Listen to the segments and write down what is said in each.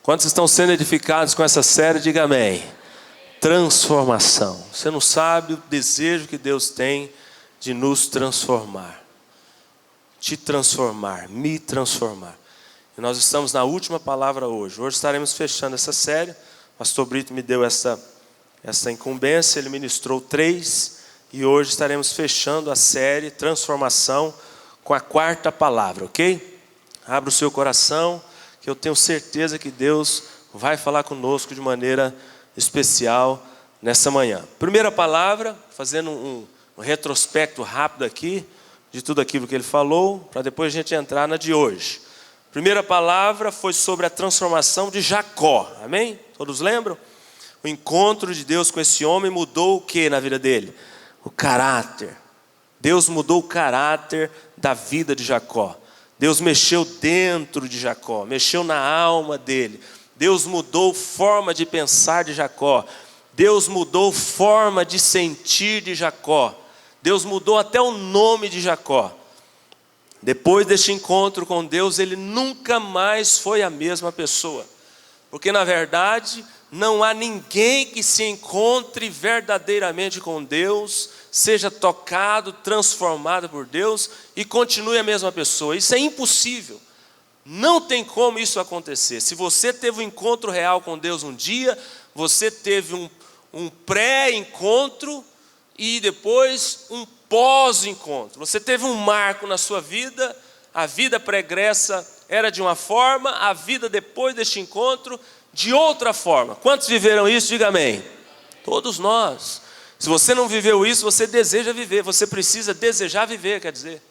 Quantos estão sendo edificados com essa série? Diga amém. Transformação. Você não sabe o desejo que Deus tem de nos transformar. Te transformar, me transformar. E nós estamos na última palavra hoje. Hoje estaremos fechando essa série. O pastor Brito me deu essa incumbência, ele ministrou 3. E hoje estaremos fechando a série Transformação com a 4ª palavra, ok? Abra o seu coração, que eu tenho certeza que Deus vai falar conosco de maneira especial nessa manhã. Primeira palavra, fazendo um retrospecto rápido aqui, de tudo aquilo que ele falou, para depois a gente entrar na de hoje. Primeira palavra foi sobre a transformação de Jacó, amém? Todos lembram? O encontro de Deus com esse homem mudou o que na vida dele? O caráter. Deus mudou o caráter da vida de Jacó. Deus mexeu dentro de Jacó, mexeu na alma dele. Deus mudou forma de pensar de Jacó. Deus mudou forma de sentir de Jacó. Deus mudou até o nome de Jacó. Depois deste encontro com Deus, ele nunca mais foi a mesma pessoa. Porque na verdade, não há ninguém que se encontre verdadeiramente com Deus, seja tocado, transformado por Deus e continue a mesma pessoa. Isso é impossível. Não tem como isso acontecer. Se você teve um encontro real com Deus um dia, você teve um pré-encontro e depois um pós-encontro. Você teve um marco na sua vida, a vida pregressa era de uma forma, a vida depois deste encontro de outra forma. Quantos viveram isso? Diga amém. Todos nós. Se você não viveu isso, você deseja viver. Você precisa desejar viver, quer dizer.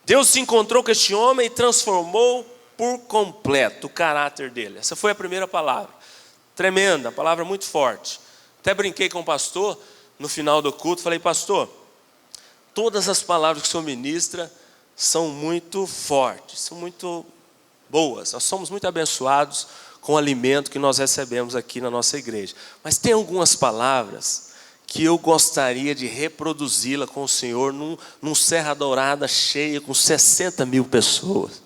Deus se encontrou com este homem e transformou por completo o caráter dele. Essa foi a primeira palavra. Tremenda, palavra muito forte. Até brinquei com o pastor no final do culto. Falei, pastor, todas as palavras que o senhor ministra são muito fortes, são muito boas. Nós somos muito abençoados com o alimento que nós recebemos aqui na nossa igreja. Mas tem algumas palavras que eu gostaria de reproduzi-la com o Senhor num Serra Dourada cheia com 60 mil pessoas.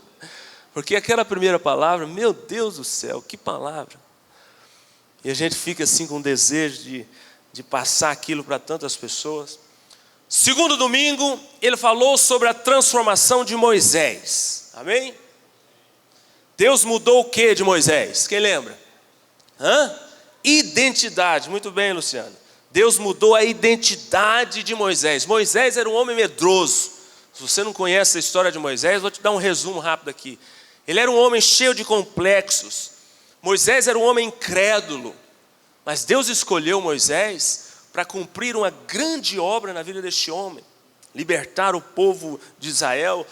Porque aquela primeira palavra, meu Deus do céu, que palavra. E a gente fica assim com desejo de passar aquilo para tantas pessoas. Segundo domingo, ele falou sobre a transformação de Moisés. Amém? Deus mudou o que de Moisés? Quem lembra? Identidade. Muito bem, Luciano. Deus mudou a identidade de Moisés. Moisés era um homem medroso. Se você não conhece a história de Moisés, vou te dar um resumo rápido aqui. Ele era um homem cheio de complexos. Moisés era um homem incrédulo. Mas Deus escolheu Moisés para cumprir uma grande obra na vida deste homem. Libertar o povo de Israel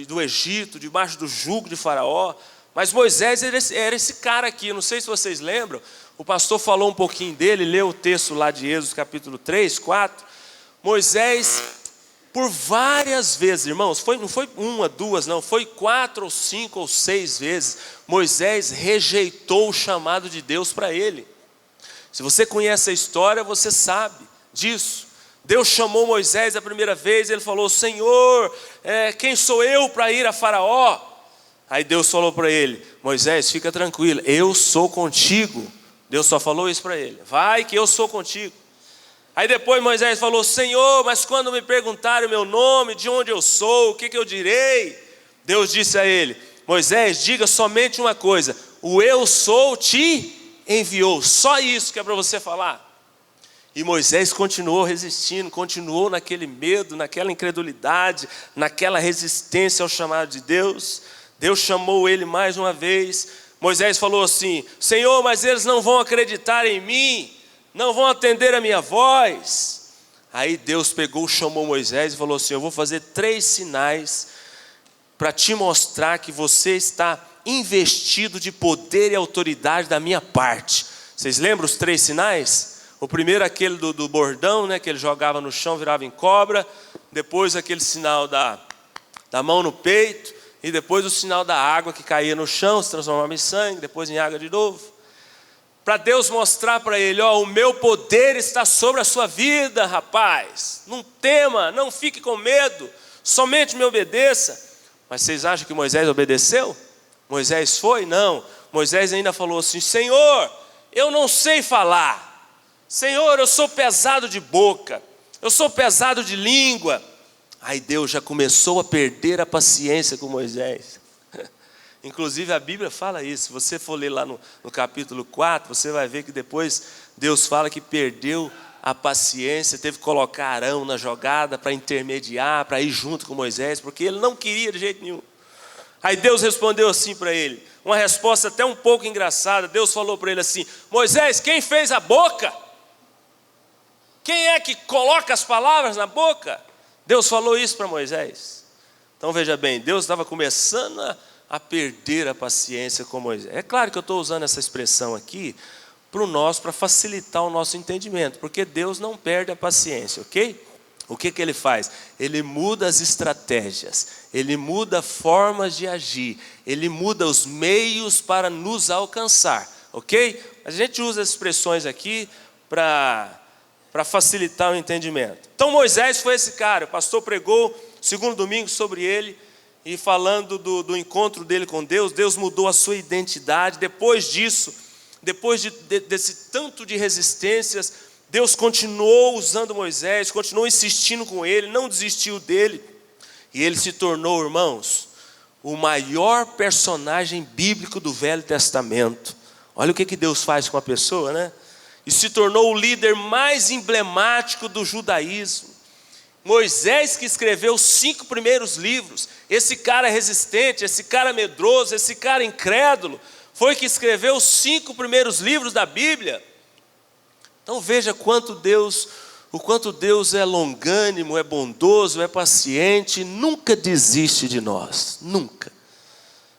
do Egito, debaixo do jugo de Faraó. Mas Moisés era esse cara aqui, não sei se vocês lembram, o pastor falou um pouquinho dele, leu o texto lá de Êxodo capítulo 3, 4. Moisés, por várias vezes, irmãos, não foi uma, duas, não, foi 4 ou 5 ou 6 vezes, Moisés rejeitou o chamado de Deus para ele. Se você conhece a história, você sabe disso. Deus chamou Moisés a primeira vez, ele falou, Senhor, quem sou eu para ir a Faraó? Aí Deus falou para ele, Moisés, fica tranquilo, eu sou contigo. Deus só falou isso para ele, vai que eu sou contigo. Aí depois Moisés falou, Senhor, mas quando me perguntarem o meu nome, de onde eu sou, o que eu direi? Deus disse a ele, Moisés, diga somente uma coisa, o eu sou te enviou, só isso que é para você falar. E Moisés continuou resistindo, continuou naquele medo, naquela incredulidade, naquela resistência ao chamado de Deus. Deus chamou ele mais uma vez. Moisés falou assim, Senhor, mas eles não vão acreditar em mim, não vão atender a minha voz. Aí Deus chamou Moisés e falou assim, eu vou fazer 3 sinais para te mostrar que você está investido de poder e autoridade da minha parte. Vocês lembram os 3 sinais? O primeiro aquele do bordão, né, que ele jogava no chão, virava em cobra. Depois aquele sinal da mão no peito. E depois o sinal da água que caía no chão, se transformava em sangue, depois em água de novo. Para Deus mostrar para ele, o meu poder está sobre a sua vida, rapaz. Não tema, não fique com medo, somente me obedeça. Mas vocês acham que Moisés obedeceu? Moisés foi? Não. Moisés ainda falou assim: Senhor, eu não sei falar. Senhor, eu sou pesado de boca. Eu sou pesado de língua. Aí Deus já começou a perder a paciência com Moisés. Inclusive a Bíblia fala isso. Se você for ler lá no capítulo 4, você vai ver que depois Deus fala que perdeu a paciência, teve que colocar Arão na jogada para intermediar, para ir junto com Moisés, porque ele não queria de jeito nenhum. Aí Deus respondeu assim para ele, uma resposta até um pouco engraçada. Deus falou para ele assim: Moisés, quem fez a boca? Quem é que coloca as palavras na boca? Deus falou isso para Moisés. Então veja bem, Deus estava começando a perder a paciência com Moisés. É claro que eu estou usando essa expressão aqui para facilitar o nosso entendimento, porque Deus não perde a paciência, ok? O que ele faz? Ele muda as estratégias, ele muda formas de agir, ele muda os meios para nos alcançar, ok? A gente usa as expressões aqui para facilitar o entendimento. Então Moisés foi esse cara. O pastor pregou segundo domingo sobre ele, e falando do encontro dele com Deus. Deus mudou a sua identidade. Depois disso, depois desse tanto de resistências, Deus continuou usando Moisés, continuou insistindo com ele, não desistiu dele. E ele se tornou, irmãos, o maior personagem bíblico do Velho Testamento. Olha o que Deus faz com a pessoa, né? E se tornou o líder mais emblemático do judaísmo. Moisés, que escreveu os 5 primeiros livros, esse cara resistente, esse cara medroso, esse cara incrédulo, foi que escreveu os 5 primeiros livros da Bíblia. Então veja o quanto Deus é longânimo, é bondoso, é paciente, nunca desiste de nós, nunca.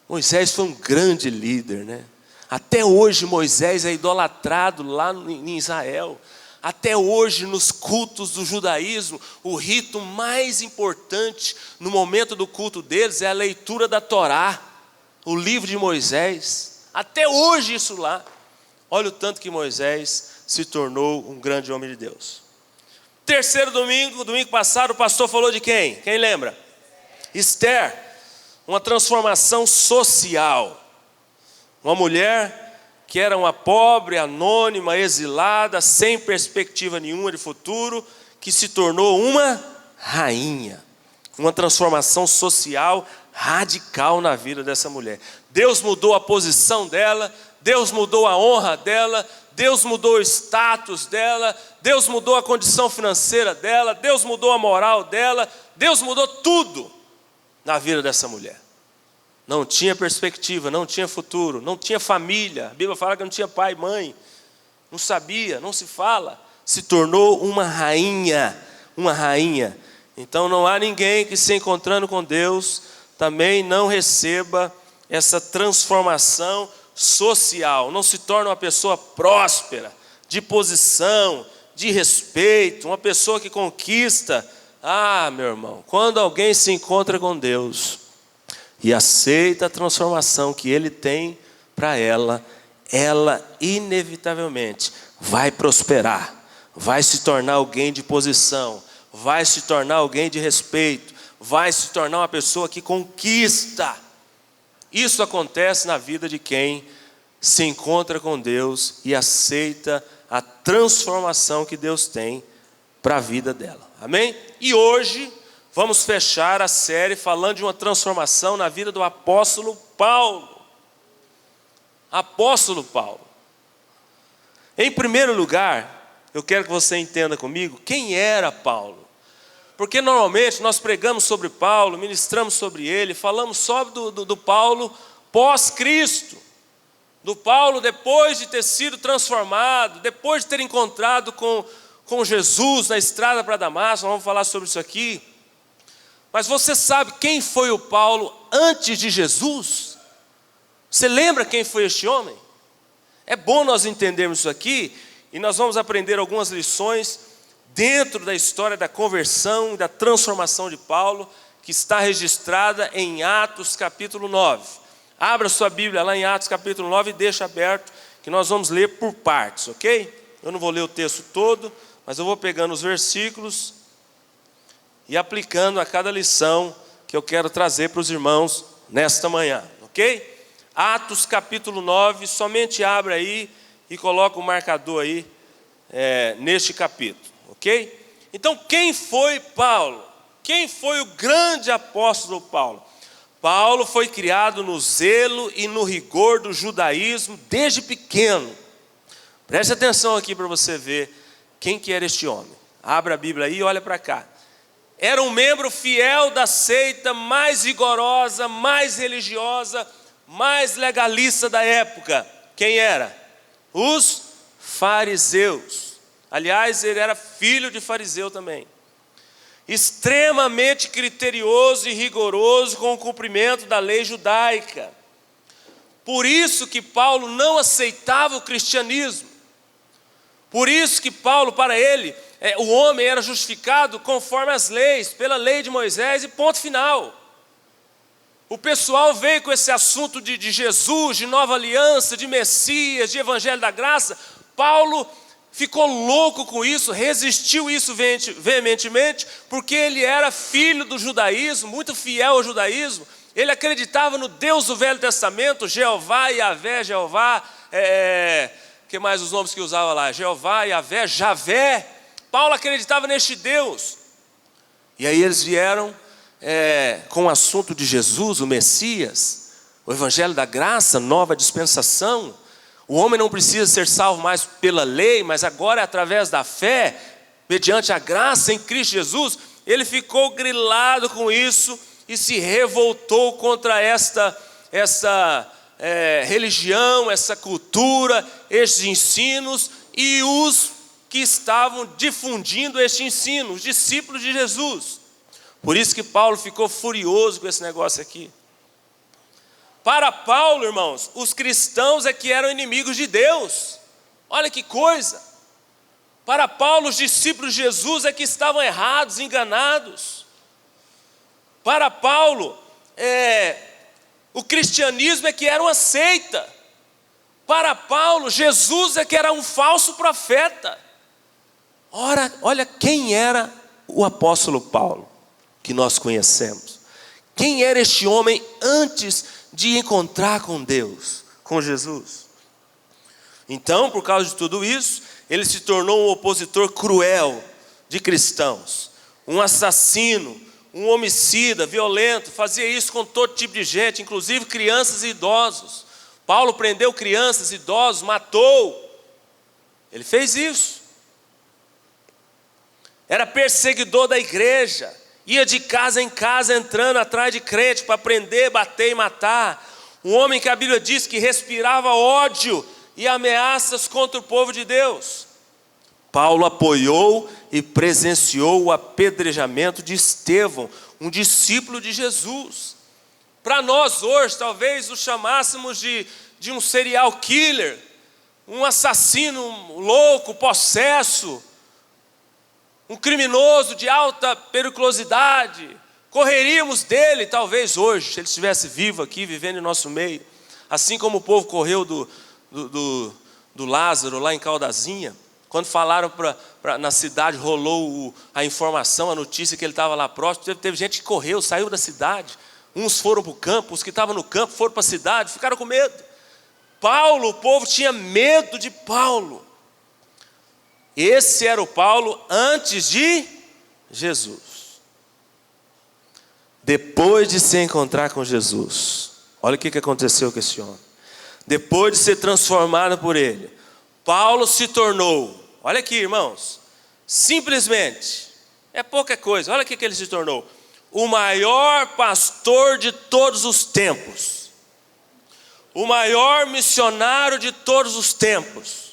Moisés foi um grande líder, né? Até hoje Moisés é idolatrado lá em Israel. Até hoje, nos cultos do judaísmo, o rito mais importante no momento do culto deles é a leitura da Torá, o livro de Moisés. Até hoje isso lá. Olha o tanto que Moisés se tornou um grande homem de Deus. Terceiro domingo passado, o pastor falou de quem? Quem lembra? Esther, uma transformação social. Uma mulher que era uma pobre, anônima, exilada, sem perspectiva nenhuma de futuro, que se tornou uma rainha. Uma transformação social radical na vida dessa mulher. Deus mudou a posição dela, Deus mudou a honra dela, Deus mudou o status dela, Deus mudou a condição financeira dela, Deus mudou a moral dela, Deus mudou tudo na vida dessa mulher. Não tinha perspectiva, não tinha futuro, não tinha família. A Bíblia fala que não tinha pai e mãe. Não sabia, não se fala. Se tornou uma rainha, uma rainha. Então não há ninguém que, se encontrando com Deus, também não receba essa transformação social. Não se torna uma pessoa próspera, de posição, de respeito, uma pessoa que conquista. Ah, meu irmão, quando alguém se encontra com Deus e aceita a transformação que Ele tem para ela, ela inevitavelmente vai prosperar, vai se tornar alguém de posição, vai se tornar alguém de respeito, vai se tornar uma pessoa que conquista. Isso acontece na vida de quem se encontra com Deus e aceita a transformação que Deus tem para a vida dela. Amém? E hoje vamos fechar a série falando de uma transformação na vida do apóstolo Paulo. Apóstolo Paulo. Em primeiro lugar, eu quero que você entenda comigo quem era Paulo. Porque normalmente nós pregamos sobre Paulo, ministramos sobre ele, falamos só do Paulo pós-Cristo. Do Paulo depois de ter sido transformado, depois de ter encontrado com Jesus na estrada para Damasco. Nós vamos falar sobre isso aqui. Mas você sabe quem foi o Paulo antes de Jesus? Você lembra quem foi este homem? É bom nós entendermos isso aqui, e nós vamos aprender algumas lições dentro da história da conversão e da transformação de Paulo, que está registrada em Atos capítulo 9. Abra sua Bíblia lá em Atos capítulo 9 e deixa aberto, que nós vamos ler por partes, ok? Eu não vou ler o texto todo, mas eu vou pegando os versículos e aplicando a cada lição que eu quero trazer para os irmãos nesta manhã, ok? Atos capítulo 9, somente abra aí e coloca o marcador aí neste capítulo, ok? Então quem foi Paulo? Quem foi o grande apóstolo Paulo? Paulo foi criado no zelo e no rigor do judaísmo desde pequeno. Preste atenção aqui para você ver quem que era este homem. Abra a Bíblia aí e olha para cá. Era um membro fiel da seita mais rigorosa, mais religiosa, mais legalista da época. Quem era? Os fariseus. Aliás, ele era filho de fariseu também. Extremamente criterioso e rigoroso com o cumprimento da lei judaica. Por isso que Paulo não aceitava o cristianismo. Por isso que Paulo, para ele, o homem era justificado conforme as leis, pela lei de Moisés e ponto final. O pessoal veio com esse assunto de Jesus, de nova aliança, de Messias, de evangelho da graça. Paulo ficou louco com isso, resistiu isso veementemente, porque ele era filho do judaísmo, muito fiel ao judaísmo. Ele acreditava no Deus do Velho Testamento, Jeová, Yahvé, Jeová, que mais os nomes que usava lá? Jeová, Yahvé, Javé. Paulo acreditava neste Deus. E aí eles vieram com o assunto de Jesus, o Messias, o evangelho da graça, nova dispensação. O homem não precisa ser salvo mais pela lei, mas agora é através da fé, mediante a graça em Cristo Jesus. Ele ficou grilado com isso e se revoltou contra esta religião, essa cultura, estes ensinos e os que estavam difundindo este ensino, os discípulos de Jesus. Por isso que Paulo ficou furioso com esse negócio aqui. Para Paulo, irmãos, os cristãos é que eram inimigos de Deus. Olha que coisa. Para Paulo, os discípulos de Jesus é que estavam errados, enganados. Para Paulo, o cristianismo é que era uma seita. Para Paulo, Jesus é que era um falso profeta. Ora, olha quem era o apóstolo Paulo, que nós conhecemos. Quem era este homem antes de encontrar com Deus, com Jesus? Então, por causa de tudo isso, ele se tornou um opositor cruel de cristãos, um assassino, um homicida, violento, fazia isso com todo tipo de gente, inclusive crianças e idosos. Paulo prendeu crianças, idosos, matou. Ele fez isso. Era perseguidor da igreja. Ia de casa em casa entrando atrás de crente para prender, bater e matar. Um homem que a Bíblia diz que respirava ódio e ameaças contra o povo de Deus. Paulo apoiou e presenciou o apedrejamento de Estevão, um discípulo de Jesus. Para nós hoje, talvez o chamássemos de um serial killer, um assassino louco, possesso, um criminoso de alta periculosidade. Correríamos dele talvez hoje, se ele estivesse vivo aqui, vivendo em nosso meio. Assim como o povo correu do Lázaro lá em Caldazinha. Quando falaram na cidade, rolou a informação, a notícia que ele estava lá próximo. Teve gente que correu, saiu da cidade. Uns foram para o campo, os que estavam no campo foram para a cidade, ficaram com medo. Paulo, o povo tinha medo de Paulo. Esse era o Paulo antes de Jesus. Depois de se encontrar com Jesus, olha o que aconteceu com esse homem. Depois de ser transformado por ele, Paulo se tornou, olha aqui, irmãos, simplesmente, é pouca coisa, olha o que ele se tornou: o maior pastor de todos os tempos, o maior missionário de todos os tempos.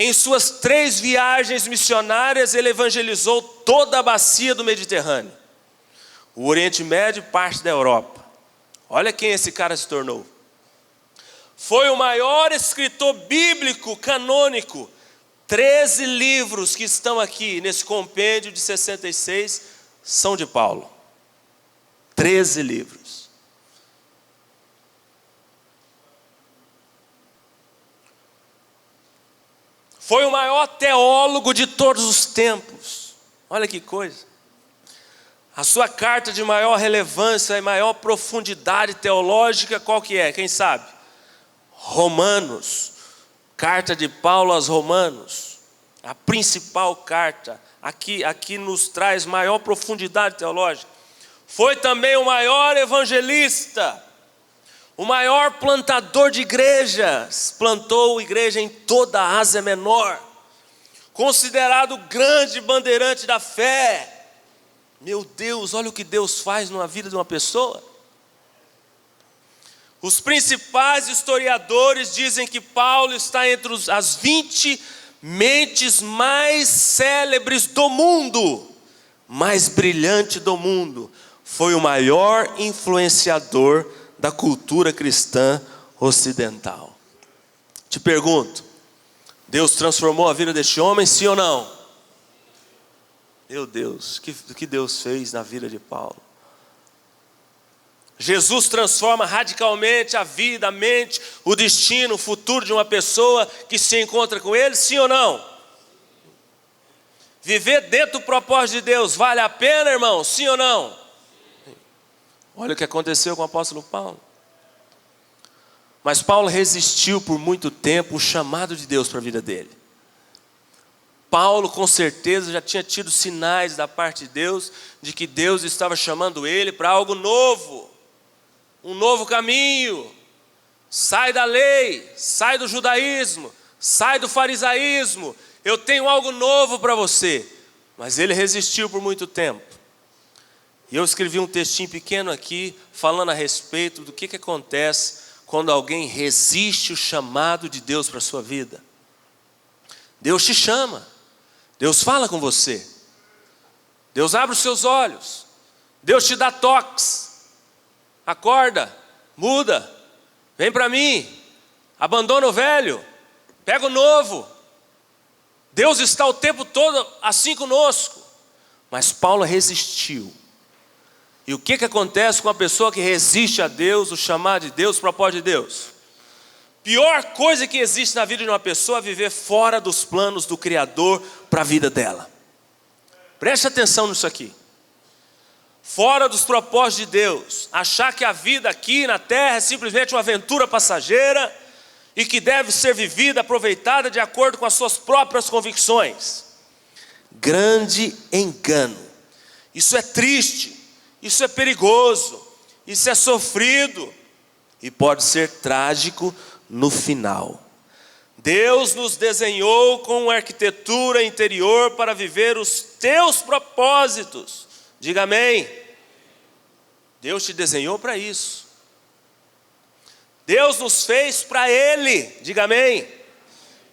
Em suas 3 viagens missionárias, ele evangelizou toda a bacia do Mediterrâneo, o Oriente Médio e parte da Europa. Olha quem esse cara se tornou. Foi o maior escritor bíblico canônico. 13 livros que estão aqui nesse compêndio de 66 são de Paulo. 13 livros. Foi o maior teólogo de todos os tempos. Olha que coisa. A sua carta de maior relevância e maior profundidade teológica, qual que é? Quem sabe? Romanos, carta de Paulo aos Romanos, a principal carta, aqui nos traz maior profundidade teológica. Foi também o maior evangelista, o maior plantador de igrejas, plantou igreja em toda a Ásia Menor, considerado grande bandeirante da fé. Meu Deus, olha o que Deus faz na vida de uma pessoa. Os principais historiadores dizem que Paulo está entre as 20 mentes mais célebres do mundo, mais brilhante do mundo. Foi o maior influenciador da cultura cristã ocidental. Te pergunto, Deus transformou a vida deste homem, sim ou não? Meu Deus, o que Deus fez na vida de Paulo? Jesus transforma radicalmente a vida, a mente, o destino, o futuro de uma pessoa que se encontra com Ele, sim ou não? Viver dentro do propósito de Deus vale a pena, irmão? Sim ou não? Olha o que aconteceu com o apóstolo Paulo. Mas Paulo resistiu por muito tempo o chamado de Deus para a vida dele. Paulo com certeza já tinha tido sinais da parte de Deus, de que Deus estava chamando ele para algo novo, um novo caminho. Sai da lei, sai do judaísmo, sai do farisaísmo, eu tenho algo novo para você. Mas ele resistiu por muito tempo. E eu escrevi um textinho pequeno aqui, falando a respeito do que acontece quando alguém resiste o chamado de Deus para a sua vida. Deus te chama, Deus fala com você, Deus abre os seus olhos, Deus te dá toques. Acorda, muda, vem para mim, abandona o velho, pega o novo. Deus está o tempo todo assim conosco. Mas Paulo resistiu. E o que acontece com a pessoa que resiste a Deus, o chamado de Deus, o propósito de Deus? Pior coisa que existe na vida de uma pessoa é viver fora dos planos do Criador para a vida dela. Preste atenção nisso aqui. Fora dos propósitos de Deus, achar que a vida aqui na terra é simplesmente uma aventura passageira e que deve ser vivida, aproveitada de acordo com as suas próprias convicções. Grande engano. Isso é triste. Isso é perigoso, isso é sofrido e pode ser trágico no final. Deus nos desenhou com uma arquitetura interior para viver os teus propósitos. Diga amém. Deus te desenhou para isso. Deus nos fez para Ele. Diga amém.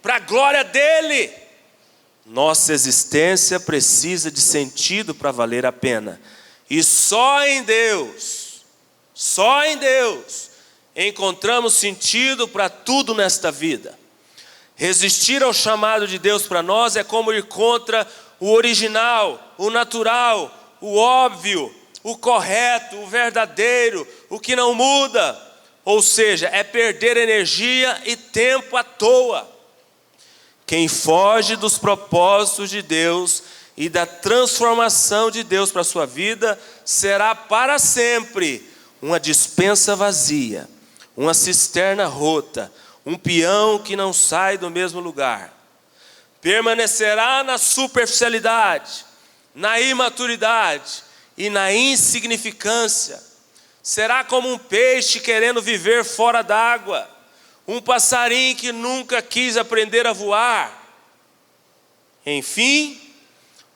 Para a glória dEle. Nossa existência precisa de sentido para valer a pena. E só em Deus, encontramos sentido para tudo nesta vida. Resistir ao chamado de Deus para nós é como ir contra o original, o natural, o óbvio, o correto, o verdadeiro, o que não muda. Ou seja, é perder energia e tempo à toa. Quem foge dos propósitos de Deus e da transformação de Deus para a sua vida, será para sempre uma despensa vazia, uma cisterna rota, um peão que não sai do mesmo lugar. Permanecerá na superficialidade, na imaturidade e na insignificância. Será como um peixe querendo viver fora d'água, um passarinho que nunca quis aprender a voar. Enfim,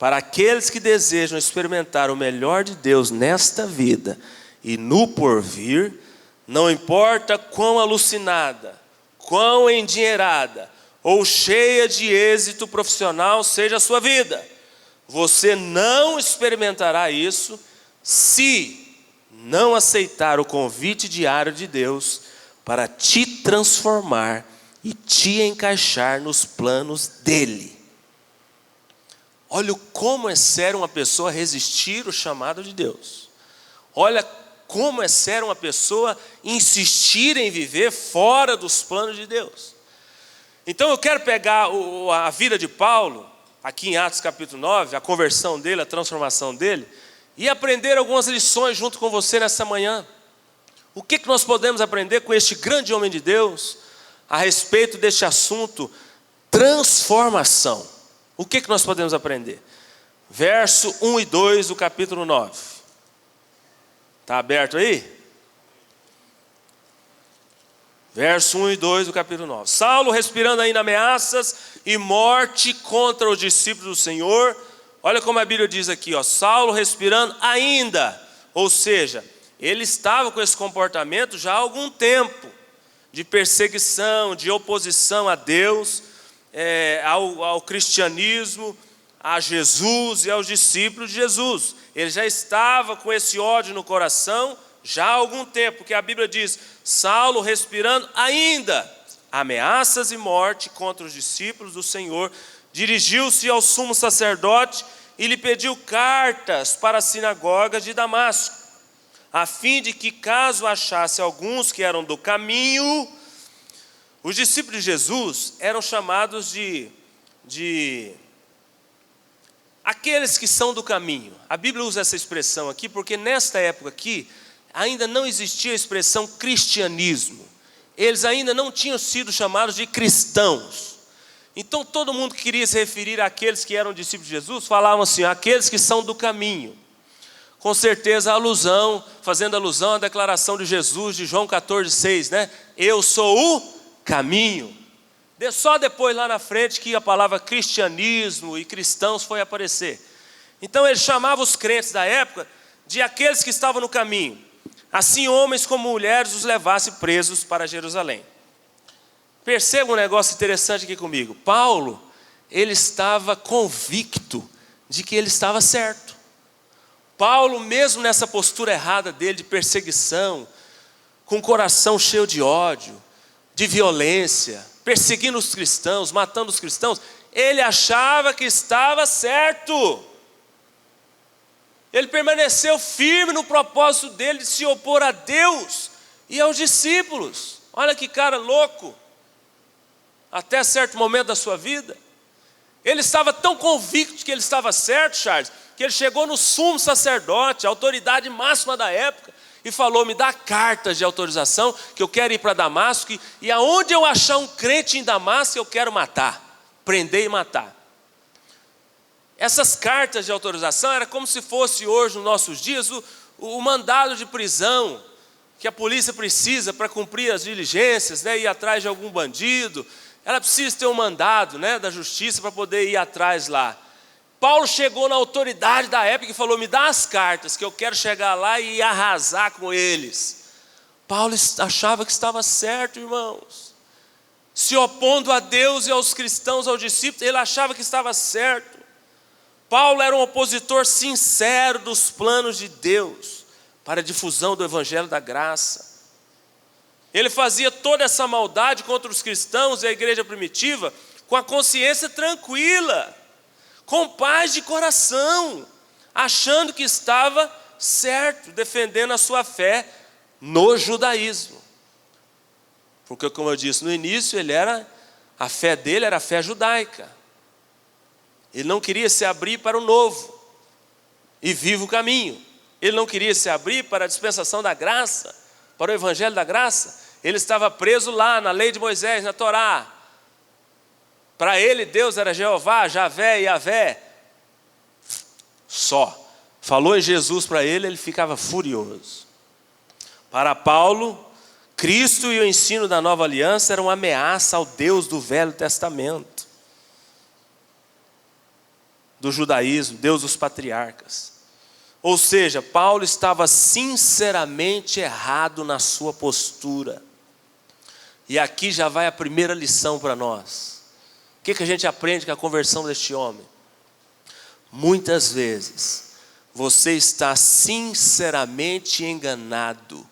para aqueles que desejam experimentar o melhor de Deus nesta vida e no porvir, não importa quão alucinada, quão endinheirada ou cheia de êxito profissional seja a sua vida, você não experimentará isso se não aceitar o convite diário de Deus para te transformar e te encaixar nos planos dEle. Olha como é sério uma pessoa resistir o chamado de Deus. Olha como é sério uma pessoa insistir em viver fora dos planos de Deus. Então eu quero pegar a vida de Paulo, aqui em Atos capítulo 9, a conversão dele, a transformação dele, e aprender algumas lições junto com você nessa manhã. O que nós podemos aprender com este grande homem de Deus, a respeito deste assunto, transformação. O que nós podemos aprender? Verso 1 e 2 do capítulo 9. Está aberto aí? Verso 1 e 2 do capítulo 9. Saulo respirando ainda ameaças e morte contra os discípulos do Senhor. Olha como a Bíblia diz aqui, ó, Saulo respirando ainda. Ou seja, ele estava com esse comportamento já há algum tempo, de perseguição, de oposição a Deus, ao cristianismo, a Jesus e aos discípulos de Jesus. Ele já estava com esse ódio no coração já há algum tempo, porque a Bíblia diz, Saulo respirando ainda ameaças e morte contra os discípulos do Senhor, dirigiu-se ao sumo sacerdote e lhe pediu cartas para as sinagogas de Damasco, a fim de que, caso achasse alguns que eram do caminho. Os discípulos de Jesus eram chamados de aqueles que são do caminho. A Bíblia usa essa expressão aqui porque nesta época aqui ainda não existia a expressão cristianismo. Eles ainda não tinham sido chamados de cristãos. Então todo mundo que queria se referir àqueles que eram discípulos de Jesus falavam assim, aqueles que são do caminho. Com certeza fazendo alusão à declaração de Jesus de João 14,6, né? Eu sou o caminho. Só depois lá na frente que a palavra cristianismo e cristãos foi aparecer. Então ele chamava os crentes da época de aqueles que estavam no caminho. Assim homens como mulheres os levasse presos para Jerusalém. Perceba um negócio interessante aqui comigo. Paulo, ele estava convicto de que ele estava certo. Paulo, mesmo nessa postura errada dele de perseguição, com o coração cheio de ódio, de violência, perseguindo os cristãos, matando os cristãos, ele achava que estava certo. Ele permaneceu firme no propósito dele de se opor a Deus e aos discípulos. Olha que cara louco. Até certo momento da sua vida. Ele estava tão convicto de que ele estava certo, Charles, que ele chegou no sumo sacerdote, a autoridade máxima da época, e falou, me dá cartas de autorização, que eu quero ir para Damasco, e aonde eu achar um crente em Damasco, eu quero matar, prender e matar. Essas cartas de autorização era como se fosse hoje, nos nossos dias, o mandado de prisão que a polícia precisa para cumprir as diligências, né, ir atrás de algum bandido. Ela precisa ter um mandado, né, da justiça para poder ir atrás lá. Paulo chegou na autoridade da época e falou, me dá as cartas que eu quero chegar lá e arrasar com eles. Paulo achava que estava certo, irmãos. Se opondo a Deus e aos cristãos, aos discípulos, ele achava que estava certo. Paulo era um opositor sincero dos planos de Deus para a difusão do evangelho da graça. Ele fazia toda essa maldade contra os cristãos e a igreja primitiva com a consciência tranquila, com paz de coração, achando que estava certo, defendendo a sua fé no judaísmo. Porque, como eu disse no início, a fé dele era a fé judaica. Ele não queria se abrir para o novo e vivo caminho. Ele não queria se abrir para a dispensação da graça, para o evangelho da graça. Ele estava preso lá na lei de Moisés, na Torá. Para ele, Deus era Jeová, Javé e Yavé. Só. Falou em Jesus para ele, ele ficava furioso. Para Paulo, Cristo e o ensino da nova aliança eram uma ameaça ao Deus do Velho Testamento, do judaísmo, Deus dos patriarcas. Ou seja, Paulo estava sinceramente errado na sua postura. E aqui já vai a primeira lição para nós. O que a gente aprende com a conversão deste homem? Muitas vezes, você está sinceramente enganado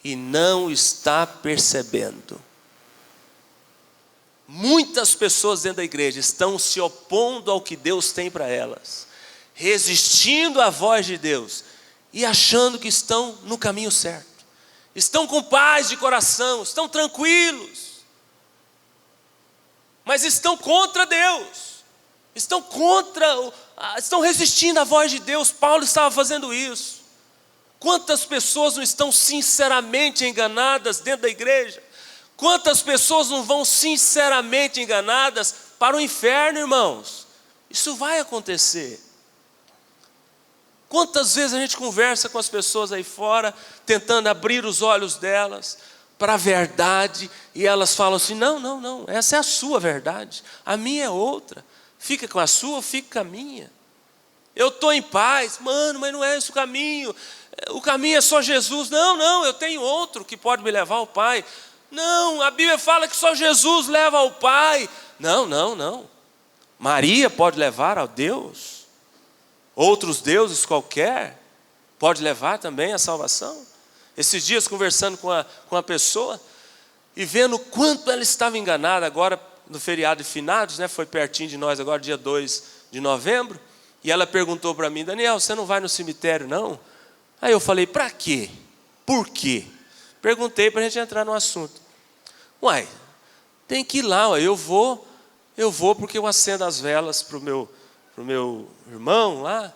e não está percebendo. Muitas pessoas dentro da igreja estão se opondo ao que Deus tem para elas, resistindo à voz de Deus e achando que estão no caminho certo. Estão com paz de coração, estão tranquilos, mas estão contra Deus, estão resistindo à voz de Deus. Paulo estava fazendo isso. Quantas pessoas não estão sinceramente enganadas dentro da igreja? Quantas pessoas não vão sinceramente enganadas para o inferno, irmãos? Isso vai acontecer. Quantas vezes a gente conversa com as pessoas aí fora, tentando abrir os olhos delas para a verdade, e elas falam assim, não, essa é a sua verdade, a minha é outra, fica com a sua, fica com a minha. Eu estou em paz, mano, mas não é esse o caminho é só Jesus. Não, eu tenho outro que pode me levar ao Pai. Não, a Bíblia fala que só Jesus leva ao Pai. Não. Maria pode levar ao Deus. Outros deuses qualquer pode levar também a salvação. Esses dias conversando com a pessoa e vendo o quanto ela estava enganada agora no feriado de finados, né? Foi pertinho de nós agora, dia 2 de novembro. E ela perguntou para mim, Daniel, você não vai no cemitério não? Aí eu falei, para quê? Por quê? Perguntei para a gente entrar no assunto. Uai, tem que ir lá, eu vou porque eu acendo as velas para o meu irmão lá.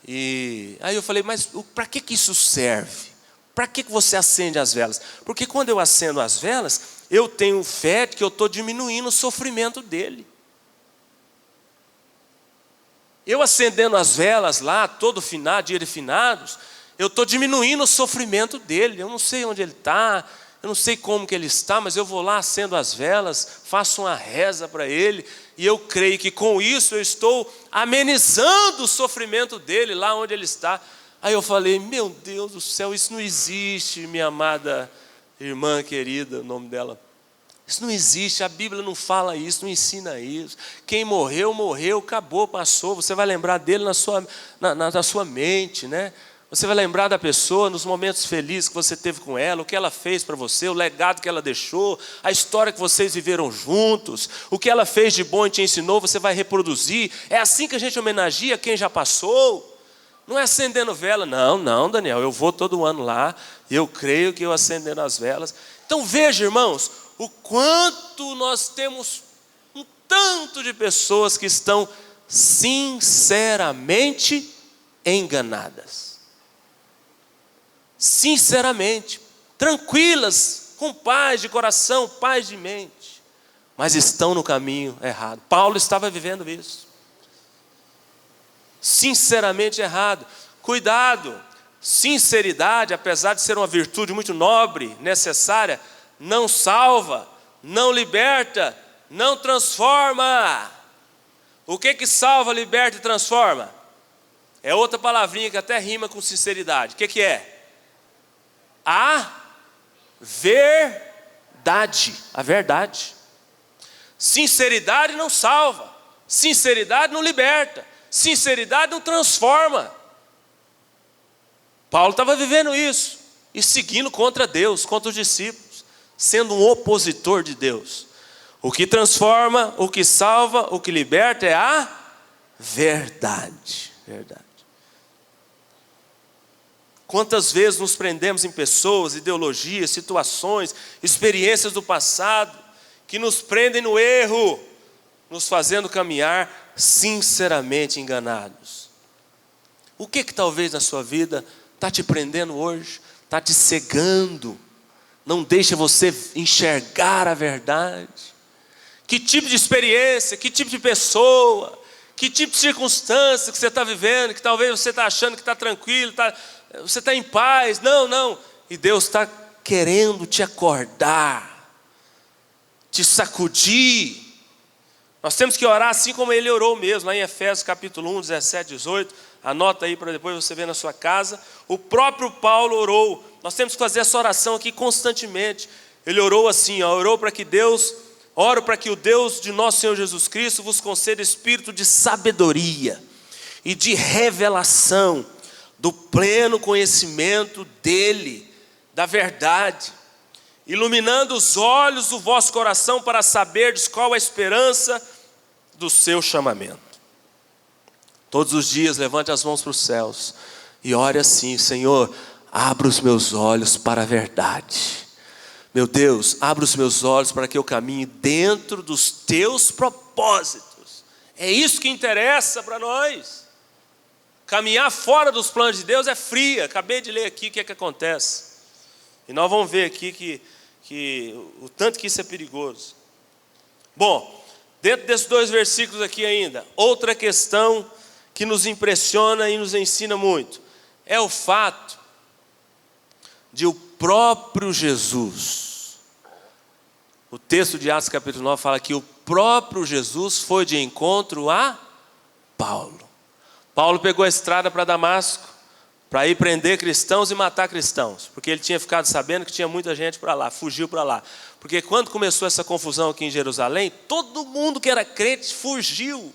E aí eu falei, mas para que isso serve? Para que você acende as velas? Porque quando eu acendo as velas, eu tenho fé de que eu estou diminuindo o sofrimento dele. Eu acendendo as velas lá, todo finado, dia de finados, eu estou diminuindo o sofrimento dele. Eu não sei onde ele está, eu não sei como que ele está, mas eu vou lá, acendo as velas, faço uma reza para ele, e eu creio que com isso eu estou amenizando o sofrimento dele lá onde ele está. Aí eu falei, meu Deus do céu, isso não existe, minha amada irmã querida, o nome dela. Isso não existe, a Bíblia não fala isso, não ensina isso. Quem morreu, morreu, acabou, passou. Você vai lembrar dele na sua mente, né? Você vai lembrar da pessoa nos momentos felizes que você teve com ela, o que ela fez para você, o legado que ela deixou, a história que vocês viveram juntos, o que ela fez de bom e te ensinou, você vai reproduzir. É assim que a gente homenageia quem já passou. Não é acendendo vela, não, Daniel, eu vou todo ano lá, e eu creio que eu acendendo as velas. Então veja, irmãos, o quanto nós temos um tanto de pessoas que estão sinceramente enganadas. Sinceramente, tranquilas, com paz de coração, paz de mente, mas estão no caminho errado. Paulo estava vivendo isso. Sinceramente errado. Cuidado, sinceridade, apesar de ser uma virtude muito nobre, necessária, não salva, não liberta, não transforma. O que salva, liberta e transforma? É outra palavrinha que até rima com sinceridade. O que é? A verdade. A verdade. Sinceridade não salva, sinceridade não liberta, sinceridade não transforma. Paulo estava vivendo isso e seguindo contra Deus, contra os discípulos, sendo um opositor de Deus. O que transforma, o que salva, o que liberta é a verdade. Verdade. Quantas vezes nos prendemos em pessoas, ideologias, situações, experiências do passado, que nos prendem no erro, nos fazendo caminhar sinceramente enganados. O que talvez na sua vida está te prendendo hoje, está te cegando, não deixa você enxergar a verdade? Que tipo de experiência, que tipo de pessoa, que tipo de circunstância que você está vivendo, que talvez você está achando que está tranquilo, você está em paz? Não. E Deus está querendo te acordar, te sacudir. Nós temos que orar assim como ele orou mesmo, lá em Efésios capítulo 1, 17, 18. Anota aí para depois você ver na sua casa. O próprio Paulo orou. Nós temos que fazer essa oração aqui constantemente. Ele orou assim, orou para que Deus... Oro para que o Deus de nosso Senhor Jesus Cristo vos conceda espírito de sabedoria e de revelação, do pleno conhecimento dEle, da verdade, iluminando os olhos do vosso coração para saberdes qual a esperança do seu chamamento. Todos os dias levante as mãos para os céus e ore assim: Senhor, abra os meus olhos para a verdade. Meu Deus, abra os meus olhos para que eu caminhe dentro dos teus propósitos. É isso que interessa para nós. Caminhar fora dos planos de Deus é fria. Acabei de ler aqui o que é que acontece. E nós vamos ver aqui o tanto que isso é perigoso. Bom, dentro desses 2 versículos aqui ainda, outra questão que nos impressiona e nos ensina muito, é o fato de o próprio Jesus, o texto de Atos capítulo 9 fala que o próprio Jesus foi de encontro a Paulo. Paulo pegou a estrada para Damasco, para ir prender cristãos e matar cristãos, porque ele tinha ficado sabendo que tinha muita gente para lá, fugiu para lá. Porque quando começou essa confusão aqui em Jerusalém, todo mundo que era crente fugiu,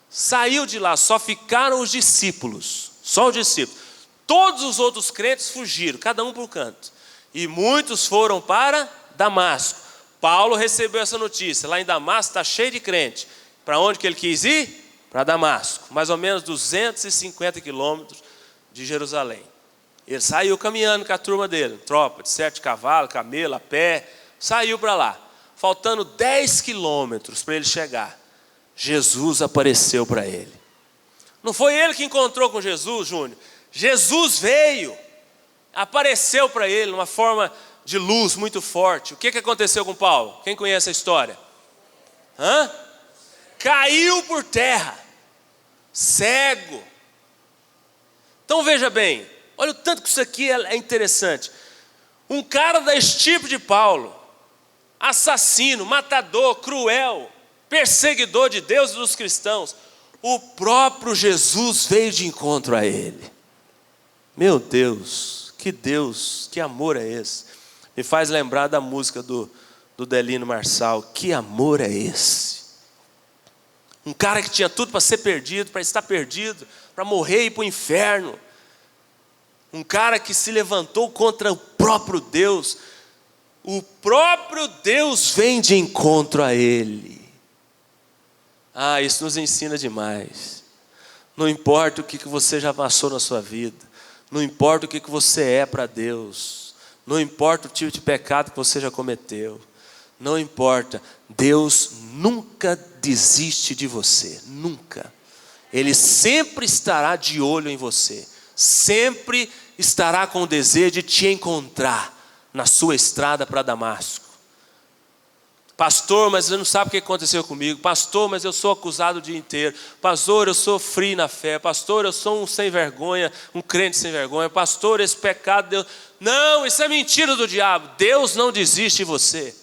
saiu de lá, só ficaram os discípulos, só os discípulos. Todos os outros crentes fugiram, cada um para um canto. E muitos foram para Damasco. Paulo recebeu essa notícia, lá em Damasco está cheio de crente. Para onde que ele quis ir? Para Damasco, mais ou menos 250 quilômetros de Jerusalém. Ele saiu caminhando com a turma dele, tropa de 7 cavalos, camelo, a pé, saiu para lá. Faltando 10 quilômetros para ele chegar, Jesus apareceu para ele. Não foi ele que encontrou com Jesus, Júnior. Jesus veio, apareceu para ele numa forma de luz muito forte. O que aconteceu com Paulo? Quem conhece a história? Caiu por terra, cego. Então veja bem, olha o tanto que isso aqui é interessante. Um cara da estirpe de Paulo, assassino, matador, cruel, perseguidor de Deus e dos cristãos, o próprio Jesus veio de encontro a ele. Meu Deus, que amor é esse? Me faz lembrar da música do Delino Marçal, que amor é esse? Um cara que tinha tudo para ser perdido, para estar perdido, para morrer e ir para o inferno. Um cara que se levantou contra o próprio Deus. O próprio Deus vem de encontro a ele. Isso nos ensina demais. Não importa o que você já passou na sua vida. Não importa o que você é para Deus. Não importa o tipo de pecado que você já cometeu. Não importa. Deus nunca desiste de você. Nunca. Ele sempre estará de olho em você. Sempre estará com o desejo de te encontrar na sua estrada para Damasco. Pastor, mas você não sabe o que aconteceu comigo. Pastor, mas eu sou acusado o dia inteiro. Pastor, eu sou frio na fé. Pastor, eu sou um sem vergonha, um crente sem vergonha. Pastor, esse pecado, Deus... Não, isso é mentira do diabo. Deus não desiste de você.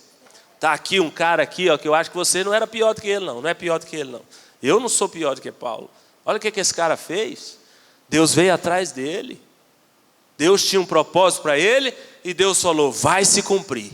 Está aqui um cara aqui, ó, que eu acho que você não era pior do que ele, não. Não é pior do que ele, não. Eu não sou pior do que Paulo. Olha o que esse cara fez. Deus veio atrás dele. Deus tinha um propósito para ele e Deus falou, vai se cumprir.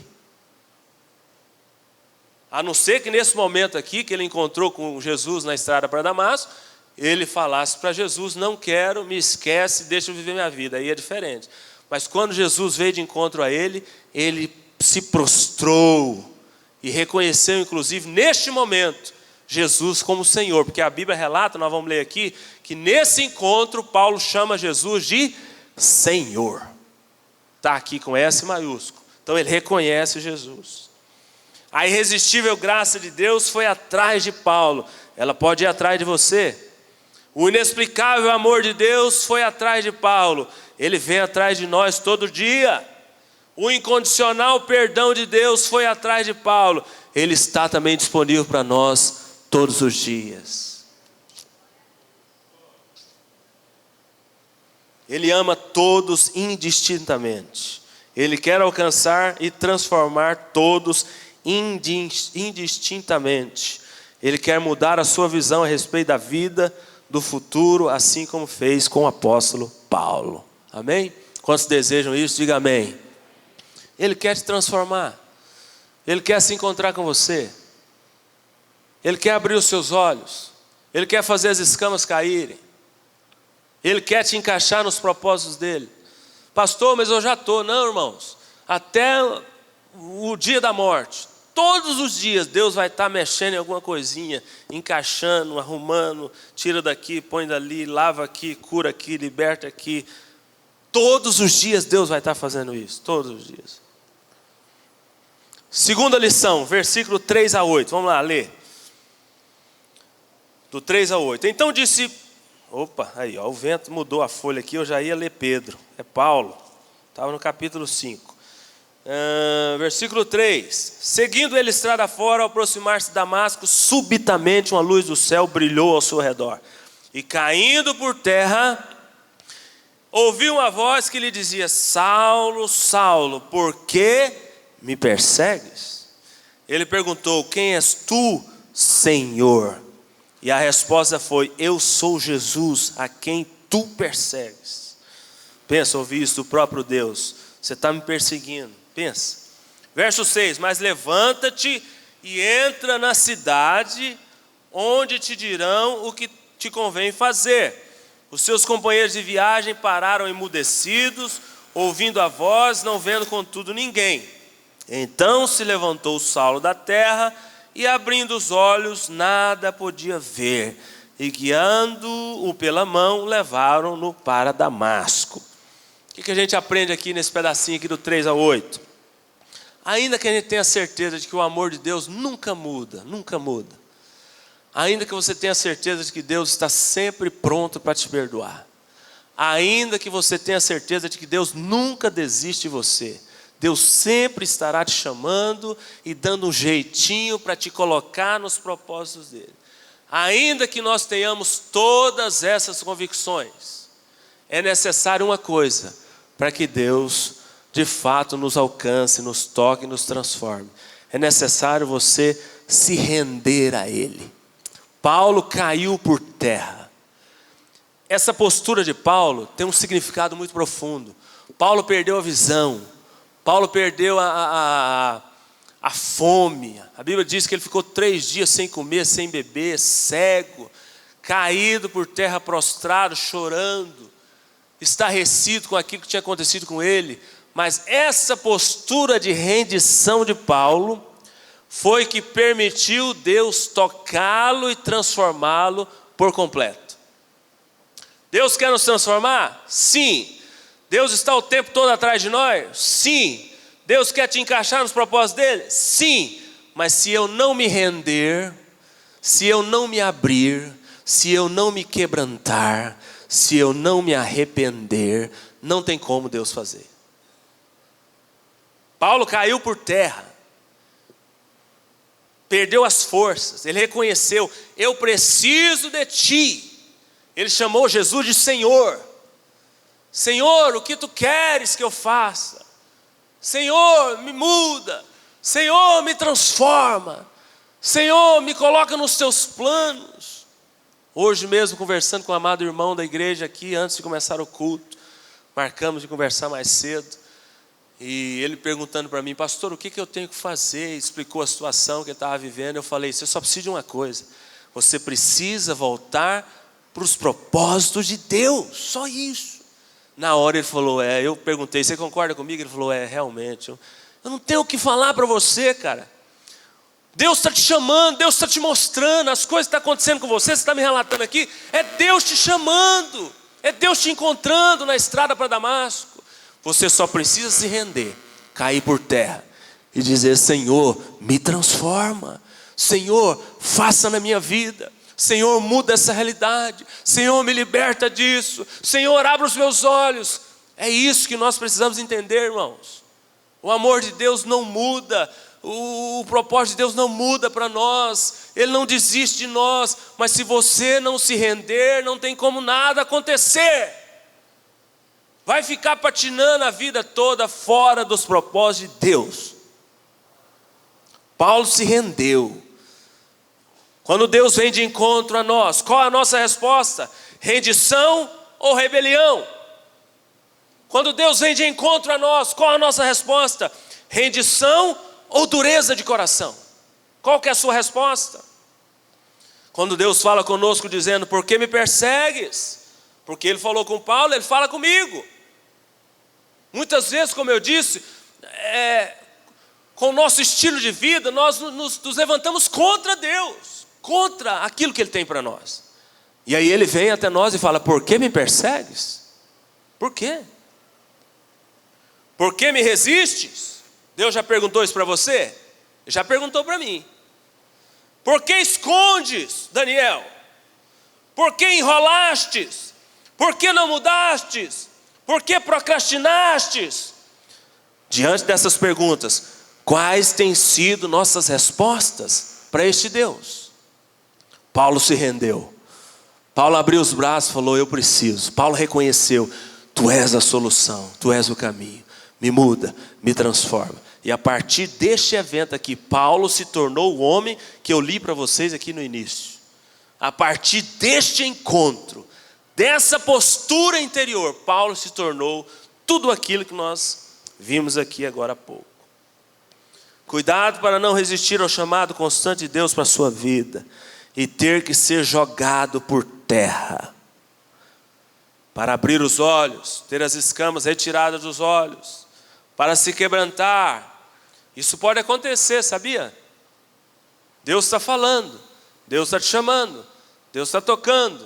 A não ser que nesse momento aqui, que ele encontrou com Jesus na estrada para Damasco, ele falasse para Jesus, não quero, me esquece, deixa eu viver minha vida. Aí é diferente. Mas quando Jesus veio de encontro a ele, ele se prostrou e reconheceu, inclusive, neste momento, Jesus como Senhor. Porque a Bíblia relata, nós vamos ler aqui, que nesse encontro, Paulo chama Jesus de Senhor. Está aqui com S maiúsculo. Então ele reconhece Jesus. A irresistível graça de Deus foi atrás de Paulo. Ela pode ir atrás de você. O inexplicável amor de Deus foi atrás de Paulo. Ele vem atrás de nós todo dia. O incondicional perdão de Deus foi atrás de Paulo. Ele está também disponível para nós todos os dias. Ele ama todos indistintamente. Ele quer alcançar e transformar todos indistintamente. Ele quer mudar a sua visão a respeito da vida, do futuro, assim como fez com o apóstolo Paulo. Amém? Quantos desejam isso? Diga amém. Ele quer te transformar. Ele quer se encontrar com você. Ele quer abrir os seus olhos. Ele quer fazer as escamas caírem. Ele quer te encaixar nos propósitos dele. Pastor, mas eu já estou. Não, irmãos. Até o dia da morte. Todos os dias Deus vai estar mexendo em alguma coisinha, encaixando, arrumando, tira daqui, põe dali, lava aqui, cura aqui, liberta aqui. Todos os dias Deus vai estar fazendo isso, todos os dias. Segunda lição, versículo 3 a 8, vamos lá, ler. Do 3 a 8. Então disse, o vento mudou a folha aqui, eu já ia ler Pedro, é Paulo, estava no capítulo 5. Versículo 3. Seguindo ele estrada fora, ao aproximar-se de Damasco, subitamente uma luz do céu brilhou ao seu redor. E caindo por terra, ouviu uma voz que lhe dizia: Saulo, Saulo, por que me persegues? Ele perguntou: quem és tu, Senhor? E a resposta foi: eu sou Jesus, a quem tu persegues. Pensa, ouvir isso do próprio Deus. Você está me perseguindo. Pensa. Verso 6. Mas levanta-te e entra na cidade, onde te dirão o que te convém fazer. Os seus companheiros de viagem pararam emudecidos, ouvindo a voz, não vendo contudo ninguém. Então se levantou Saulo da terra, e abrindo os olhos, nada podia ver. E guiando-o pela mão, levaram-no para Damasco. O que a gente aprende aqui nesse pedacinho aqui do 3 ao 8? Ainda que a gente tenha certeza de que o amor de Deus nunca muda, nunca muda. Ainda que você tenha certeza de que Deus está sempre pronto para te perdoar. Ainda que você tenha certeza de que Deus nunca desiste de você. Deus sempre estará te chamando e dando um jeitinho para te colocar nos propósitos dele. Ainda que nós tenhamos todas essas convicções, é necessário uma coisa, para que Deus de fato nos alcance, nos toque e nos transforme. É necessário você se render a Ele. Paulo caiu por terra. Essa postura de Paulo tem um significado muito profundo. Paulo perdeu a visão. Paulo perdeu a fome. A Bíblia diz que ele ficou 3 dias sem comer, sem beber, cego, caído por terra, prostrado, chorando, estarrecido com aquilo que tinha acontecido com ele. Mas essa postura de rendição de Paulo foi que permitiu Deus tocá-lo e transformá-lo por completo. Deus quer nos transformar? Sim. Deus está o tempo todo atrás de nós? Sim. Deus quer te encaixar nos propósitos dele? Sim. Mas se eu não me render, se eu não me abrir, se eu não me quebrantar, se eu não me arrepender, não tem como Deus fazer. Paulo caiu por terra, perdeu as forças, ele reconheceu: eu preciso de ti. Ele chamou Jesus de Senhor. Senhor, o que tu queres que eu faça? Senhor, me muda. Senhor, me transforma. Senhor, me coloca nos teus planos. Hoje mesmo, conversando com o amado irmão da igreja aqui, antes de começar o culto, marcamos de conversar mais cedo, e ele perguntando para mim: pastor, o que eu tenho que fazer? Explicou a situação que ele estava vivendo. Eu falei: você só precisa de uma coisa, você precisa voltar para os propósitos de Deus, só isso. Na hora ele falou: eu perguntei: você concorda comigo? Ele falou: realmente, eu não tenho o que falar para você, cara. Deus está te chamando, Deus está te mostrando, as coisas que estão acontecendo com você, você está me relatando aqui, é Deus te chamando, é Deus te encontrando na estrada para Damasco. Você só precisa se render, cair por terra e dizer: Senhor, me transforma. Senhor, faça na minha vida. Senhor, muda essa realidade. Senhor, me liberta disso. Senhor, abra os meus olhos. É isso que nós precisamos entender, irmãos. O amor de Deus não muda. O propósito de Deus não muda para nós. Ele não desiste de nós. Mas se você não se render, não tem como nada acontecer. Vai ficar patinando a vida toda fora dos propósitos de Deus. Paulo se rendeu. Quando Deus vem de encontro a nós, qual a nossa resposta? Rendição ou rebelião? Quando Deus vem de encontro a nós, qual a nossa resposta? Rendição ou dureza de coração? Qual que é a sua resposta? Quando Deus fala conosco dizendo: por que me persegues? Porque Ele falou com Paulo, Ele fala comigo. Muitas vezes, como eu disse, com o nosso estilo de vida, nós nos levantamos contra Deus, contra aquilo que Ele tem para nós. E aí Ele vem até nós e fala: por que me persegues? Por quê? Por que me resistes? Deus já perguntou isso para você? Já perguntou para mim. Por que escondes, Daniel? Por que enrolastes? Por que não mudastes? Por que procrastinastes? Diante dessas perguntas, quais têm sido nossas respostas para este Deus? Paulo se rendeu. Paulo abriu os braços e falou: eu preciso. Paulo reconheceu: tu és a solução, tu és o caminho. Me muda, me transforma. E a partir deste evento aqui, Paulo se tornou o homem que eu li para vocês aqui no início. A partir deste encontro, dessa postura interior, Paulo se tornou tudo aquilo que nós vimos aqui agora há pouco. Cuidado para não resistir ao chamado constante de Deus para a sua vida e ter que ser jogado por terra. Para abrir os olhos, ter as escamas retiradas dos olhos, para se quebrantar. Isso pode acontecer, sabia? Deus está falando, Deus está te chamando, Deus está tocando.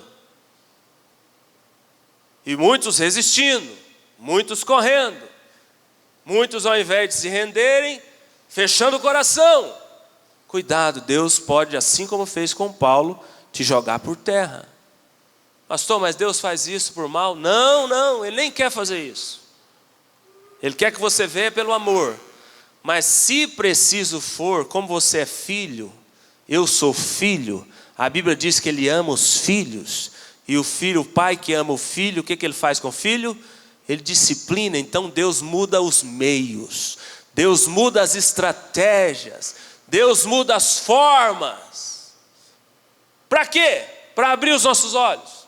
E muitos resistindo, muitos correndo, muitos ao invés de se renderem, fechando o coração. Cuidado, Deus pode, assim como fez com Paulo, te jogar por terra. Pastor, mas Deus faz isso por mal? Não, Ele nem quer fazer isso. Ele quer que você venha pelo amor. Mas se preciso for, como você é filho, eu sou filho, a Bíblia diz que Ele ama os filhos. E o filho, o pai que ama o filho, o que ele faz com o filho? Ele disciplina. Então Deus muda os meios, Deus muda as estratégias, Deus muda as formas. Para quê? Para abrir os nossos olhos,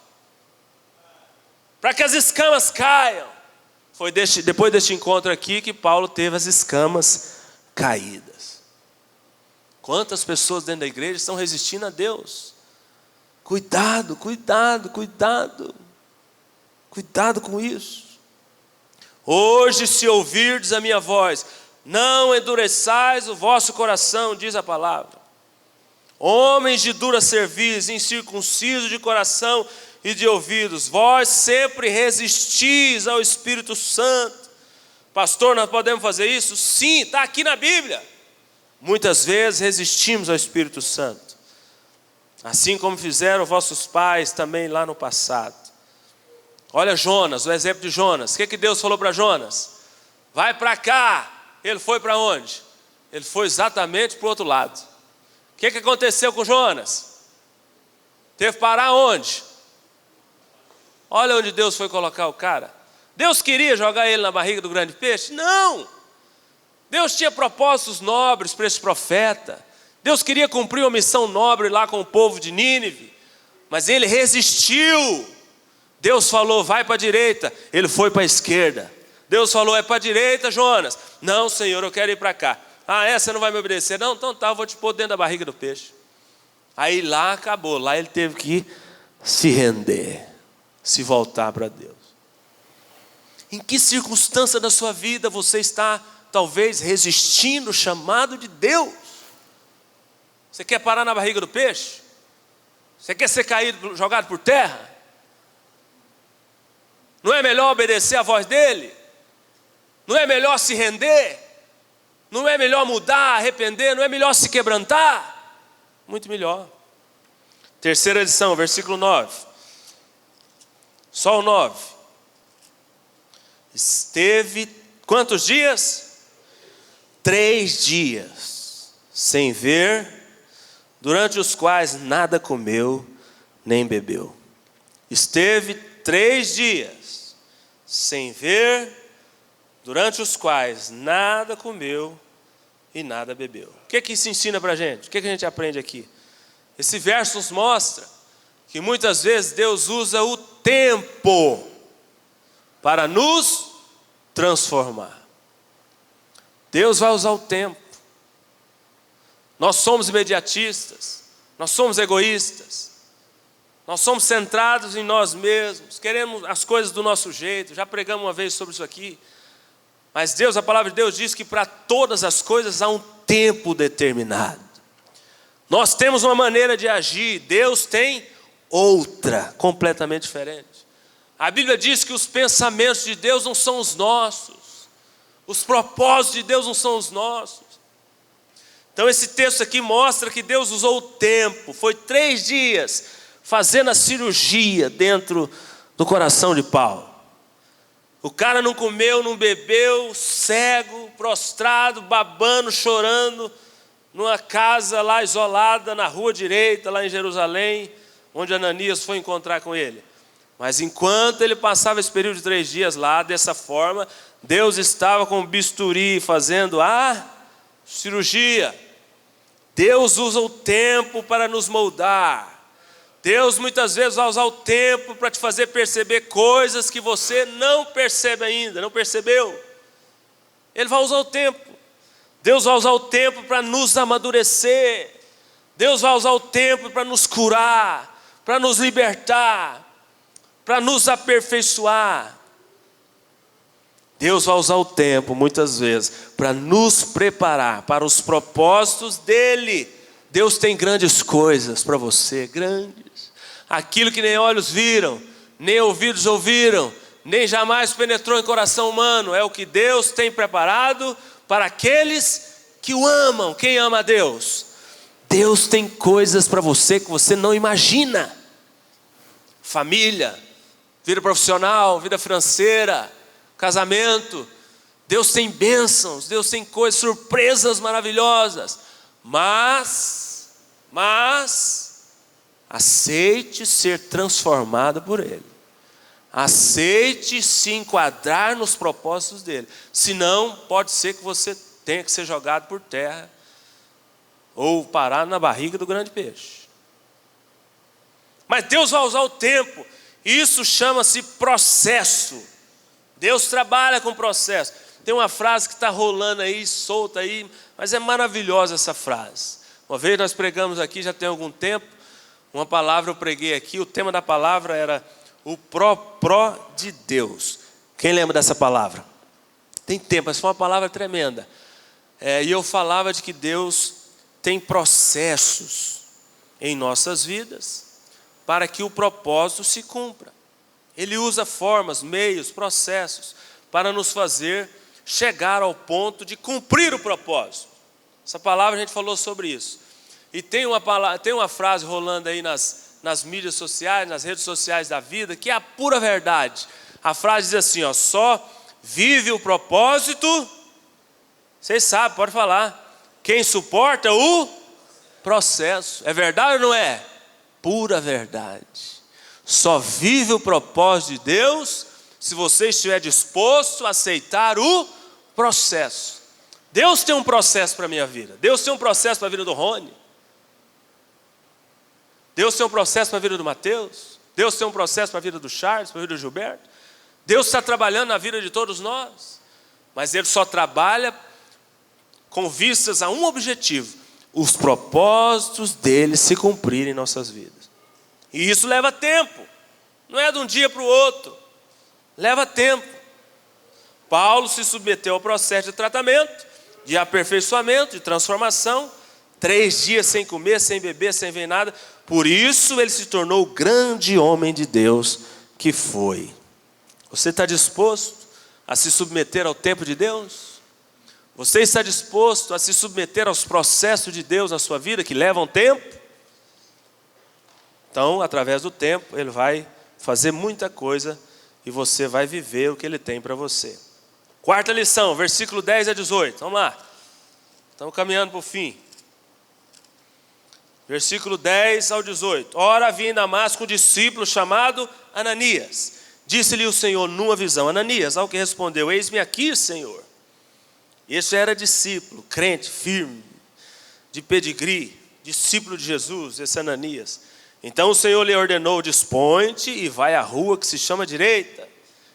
para que as escamas caiam. Foi depois deste encontro aqui que Paulo teve as escamas caídas. Quantas pessoas dentro da igreja estão resistindo a Deus? Cuidado com isso. Hoje, se ouvirdes a minha voz, não endureçais o vosso coração, diz a palavra. Homens de dura cerviz, incircuncisos de coração e de ouvidos, vós sempre resistis ao Espírito Santo. Pastor, nós podemos fazer isso? Sim, está aqui na Bíblia. Muitas vezes resistimos ao Espírito Santo, assim como fizeram vossos pais também lá no passado. Olha Jonas, o exemplo de Jonas. O que Deus falou para Jonas? Vai para cá. Ele foi para onde? Ele foi exatamente para o outro lado. O que aconteceu com Jonas? Teve que parar onde? Olha onde Deus foi colocar o cara. Deus queria jogar ele na barriga do grande peixe? Não. Deus tinha propósitos nobres para esse profeta. Deus queria cumprir uma missão nobre lá com o povo de Nínive. Mas ele resistiu. Deus falou, vai para a direita. Ele foi para a esquerda. Deus falou, é para a direita, Jonas. Não, Senhor, eu quero ir para cá. Você não vai me obedecer? Não, então tá, eu vou te pôr dentro da barriga do peixe. Aí lá acabou. Lá ele teve que se render, se voltar para Deus. Em que circunstância da sua vida você está, talvez, resistindo o chamado de Deus? Você quer parar na barriga do peixe? Você quer ser caído, jogado por terra? Não é melhor obedecer a voz dele? Não é melhor se render? Não é melhor mudar, arrepender? Não é melhor se quebrantar? Muito melhor. Terceira lição, versículo 9. Só o 9. Esteve quantos dias? 3 dias sem ver, durante os quais nada comeu nem bebeu. Esteve 3 dias sem ver, durante os quais nada comeu e nada bebeu. O que isso ensina para a gente? O que a gente aprende aqui? Esse verso nos mostra que muitas vezes Deus usa o tempo para nos transformar. Deus vai usar o tempo. Nós somos imediatistas, nós somos egoístas, nós somos centrados em nós mesmos, queremos as coisas do nosso jeito. Já pregamos uma vez sobre isso aqui. Mas Deus, a palavra de Deus diz que para todas as coisas há um tempo determinado. Nós temos uma maneira de agir, Deus tem outra, completamente diferente. A Bíblia diz que os pensamentos de Deus não são os nossos, os propósitos de Deus não são os nossos. Então esse texto aqui mostra que Deus usou o tempo, foi 3 dias fazendo a cirurgia dentro do coração de Paulo. O cara não comeu, não bebeu, cego, prostrado, babando, chorando, numa casa lá isolada, na rua direita, lá em Jerusalém, onde Ananias foi encontrar com ele. Mas enquanto ele passava esse período de 3 dias lá, dessa forma, Deus estava com o bisturi fazendo a cirurgia. Deus usa o tempo para nos moldar. Deus muitas vezes vai usar o tempo para te fazer perceber coisas que você não percebe ainda, não percebeu. Ele vai usar o tempo. Deus vai usar o tempo para nos amadurecer. Deus vai usar o tempo para nos curar, para nos libertar, para nos aperfeiçoar. Deus vai usar o tempo, muitas vezes, para nos preparar para os propósitos dEle. Deus tem grandes coisas para você, grandes. Aquilo que nem olhos viram, nem ouvidos ouviram, nem jamais penetrou em coração humano, é o que Deus tem preparado para aqueles que o amam. Quem ama a Deus? Deus tem coisas para você que você não imagina. Família, vida profissional, vida financeira, casamento. Deus tem bênçãos, Deus tem coisas, surpresas maravilhosas. Mas aceite ser transformado por Ele. Aceite se enquadrar nos propósitos dEle. Senão, pode ser que você tenha que ser jogado por terra ou parar na barriga do grande peixe. Mas Deus vai usar o tempo. Isso chama-se processo. Deus trabalha com processo. Tem uma frase que está rolando aí, solta aí, mas é maravilhosa essa frase. Uma vez nós pregamos aqui, já tem algum tempo, uma palavra eu preguei aqui, o tema da palavra era o pró de Deus. Quem lembra dessa palavra? Tem tempo, mas foi uma palavra tremenda. E eu falava de que Deus tem processos em nossas vidas para que o propósito se cumpra. Ele usa formas, meios, processos para nos fazer chegar ao ponto de cumprir o propósito. Essa palavra a gente falou sobre isso. E tem uma frase rolando aí nas mídias sociais, nas redes sociais da vida, que é a pura verdade. A frase diz assim, ó: só vive o propósito, vocês sabem, pode falar, quem suporta o processo. É verdade ou não é? Pura verdade. Só vive o propósito de Deus se você estiver disposto a aceitar o processo. Deus tem um processo para a minha vida. Deus tem um processo para a vida do Rony. Deus tem um processo para a vida do Mateus. Deus tem um processo para a vida do Charles, para a vida do Gilberto. Deus está trabalhando na vida de todos nós. Mas Ele só trabalha com vistas a um objetivo: os propósitos dEle se cumprirem em nossas vidas. E isso leva tempo. Não é de um dia para o outro. Leva tempo. Paulo se submeteu ao processo de tratamento, de aperfeiçoamento, de transformação. 3 dias sem comer, sem beber, sem ver nada. Por isso ele se tornou o grande homem de Deus que foi. Você está disposto a se submeter ao tempo de Deus? Você está disposto a se submeter aos processos de Deus na sua vida, que levam tempo? Então, através do tempo, Ele vai fazer muita coisa e você vai viver o que Ele tem para você. 4ª lição, versículo 10 a 18. Vamos lá. Estamos caminhando para o fim. Versículo 10 ao 18. Ora, havia em Damasco um discípulo chamado Ananias. Disse-lhe o Senhor numa visão: Ananias. Ao que respondeu: eis-me aqui, Senhor. Este era discípulo, crente, firme, de pedigree, discípulo de Jesus, esse Ananias. Então o Senhor lhe ordenou: dispõe-te e vai à rua que se chama Direita,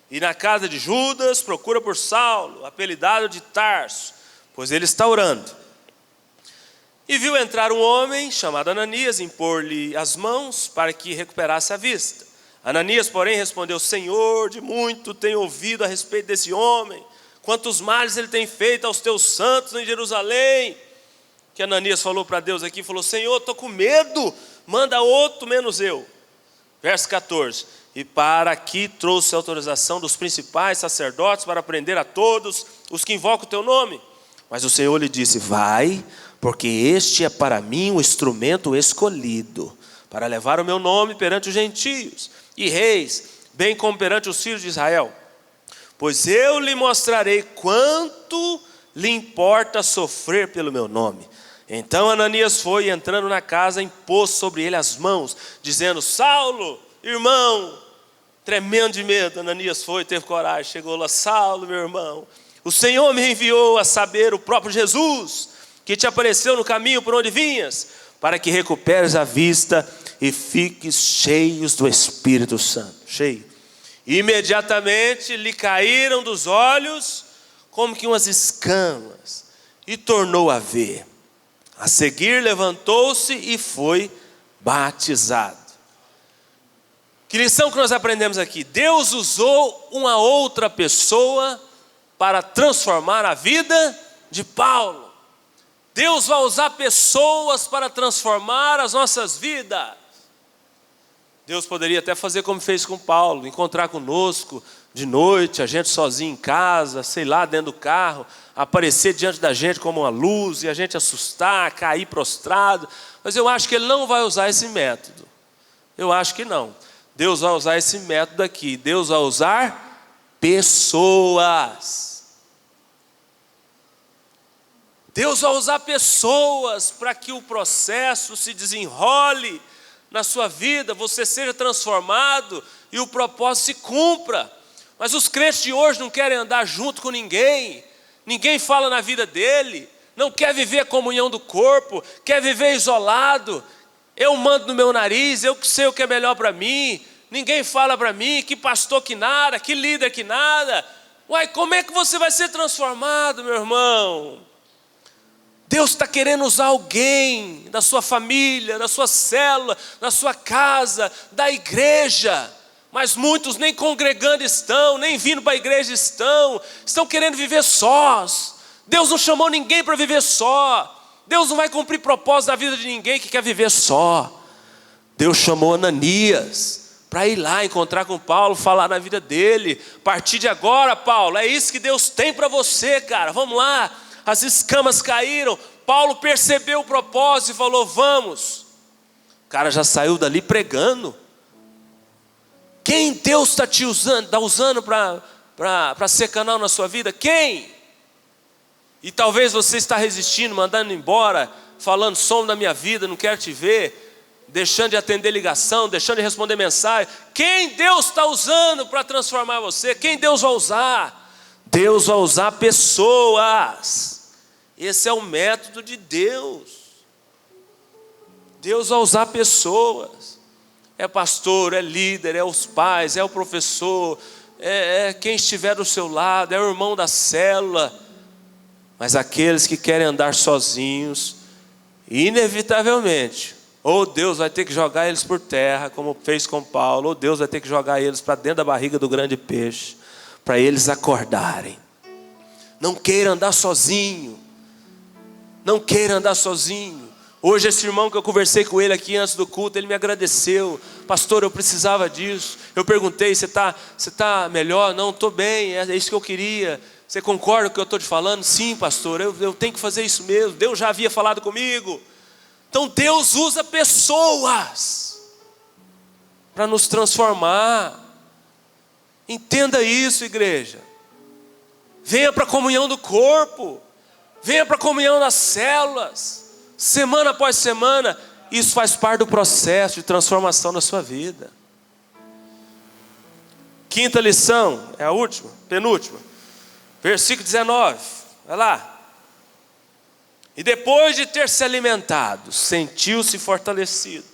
e na casa de Judas procura por Saulo, apelidado de Tarso, pois ele está orando. E viu entrar um homem chamado Ananias, impor-lhe as mãos para que recuperasse a vista. Ananias, porém, respondeu: Senhor, de muito tenho ouvido a respeito desse homem, quantos males ele tem feito aos teus santos em Jerusalém. Que Ananias falou para Deus aqui, falou: Senhor, estou com medo, manda outro menos eu. Verso 14. E para aqui trouxe a autorização dos principais sacerdotes para prender a todos os que invocam o teu nome. Mas o Senhor lhe disse: vai, porque este é para mim um instrumento escolhido, para levar o meu nome perante os gentios e reis, bem como perante os filhos de Israel. pois eu lhe mostrarei quanto lhe importa sofrer pelo meu nome. Então Ananias foi, e entrando na casa, impôs sobre ele as mãos, dizendo: Saulo, irmão. Tremendo de medo, Ananias foi, teve coragem, chegou lá: Saulo, meu irmão, o Senhor me enviou a saber, o próprio Jesus, que te apareceu no caminho por onde vinhas, para que recuperes a vista e fiques cheios do Espírito Santo. Cheio. Imediatamente lhe caíram dos olhos como que umas escamas, e tornou a ver. A seguir levantou-se e foi batizado. Que lição que nós aprendemos aqui? Deus usou uma outra pessoa para transformar a vida de Paulo. Deus vai usar pessoas para transformar as nossas vidas. Deus poderia até fazer como fez com Paulo, encontrar conosco de noite, a gente sozinho em casa, sei lá, dentro do carro, aparecer diante da gente como uma luz e a gente assustar, cair prostrado. Mas eu acho que Ele não vai usar esse método. Eu acho que não. Deus vai usar esse método aqui. Deus vai usar pessoas. Deus vai usar pessoas para que o processo se desenrole na sua vida, você seja transformado e o propósito se cumpra. Mas os crentes de hoje não querem andar junto com ninguém. Ninguém fala na vida dele. Não quer viver a comunhão do corpo. Quer viver isolado. Eu mando no meu nariz, eu que sei o que é melhor para mim. Ninguém fala para mim, que pastor que nada, que líder que nada. Uai, como é que você vai ser transformado, meu irmão? Deus está querendo usar alguém da sua família, da sua célula, da sua casa, da igreja. Mas muitos nem congregando estão, nem vindo para a igreja estão querendo viver sós. Deus não chamou ninguém para viver só. Deus não vai cumprir propósito da vida de ninguém que quer viver só. Deus chamou Ananias para ir lá encontrar com Paulo, falar na vida dele. A partir de agora, Paulo, é isso que Deus tem para você, cara. Vamos lá. As escamas caíram. Paulo percebeu o propósito e falou: vamos. O cara já saiu dali pregando. Quem Deus está te usando, está usando para ser canal na sua vida? Quem? E talvez você está resistindo, mandando embora, falando: some da minha vida, não quero te ver, deixando de atender ligação, deixando de responder mensagem. Quem Deus está usando para transformar você? Quem Deus vai usar? Deus vai usar pessoas. Esse é o método de Deus. Deus vai usar pessoas. É pastor, é líder, é os pais, é o professor, é quem estiver do seu lado, é o irmão da célula. Mas aqueles que querem andar sozinhos, inevitavelmente, ou Deus vai ter que jogar eles por terra, como fez com Paulo, ou Deus vai ter que jogar eles para dentro da barriga do grande peixe, para eles acordarem. Não queira andar sozinho. Não queira andar sozinho. Hoje esse irmão que eu conversei com ele aqui antes do culto, ele me agradeceu. Pastor, eu precisava disso. Eu perguntei: você tá melhor? Não, estou bem, é isso que eu queria. Você concorda com o que eu estou te falando? Sim, pastor, eu tenho que fazer isso mesmo. Deus já havia falado comigo. Então Deus usa pessoas para nos transformar. Entenda isso, igreja. Venha para a comunhão do corpo. Venha para a comunhão das células. Semana após semana. Isso faz parte do processo de transformação da sua vida. Quinta lição, é a última, penúltima. Versículo 19, vai lá. E depois de ter se alimentado, sentiu-se fortalecido.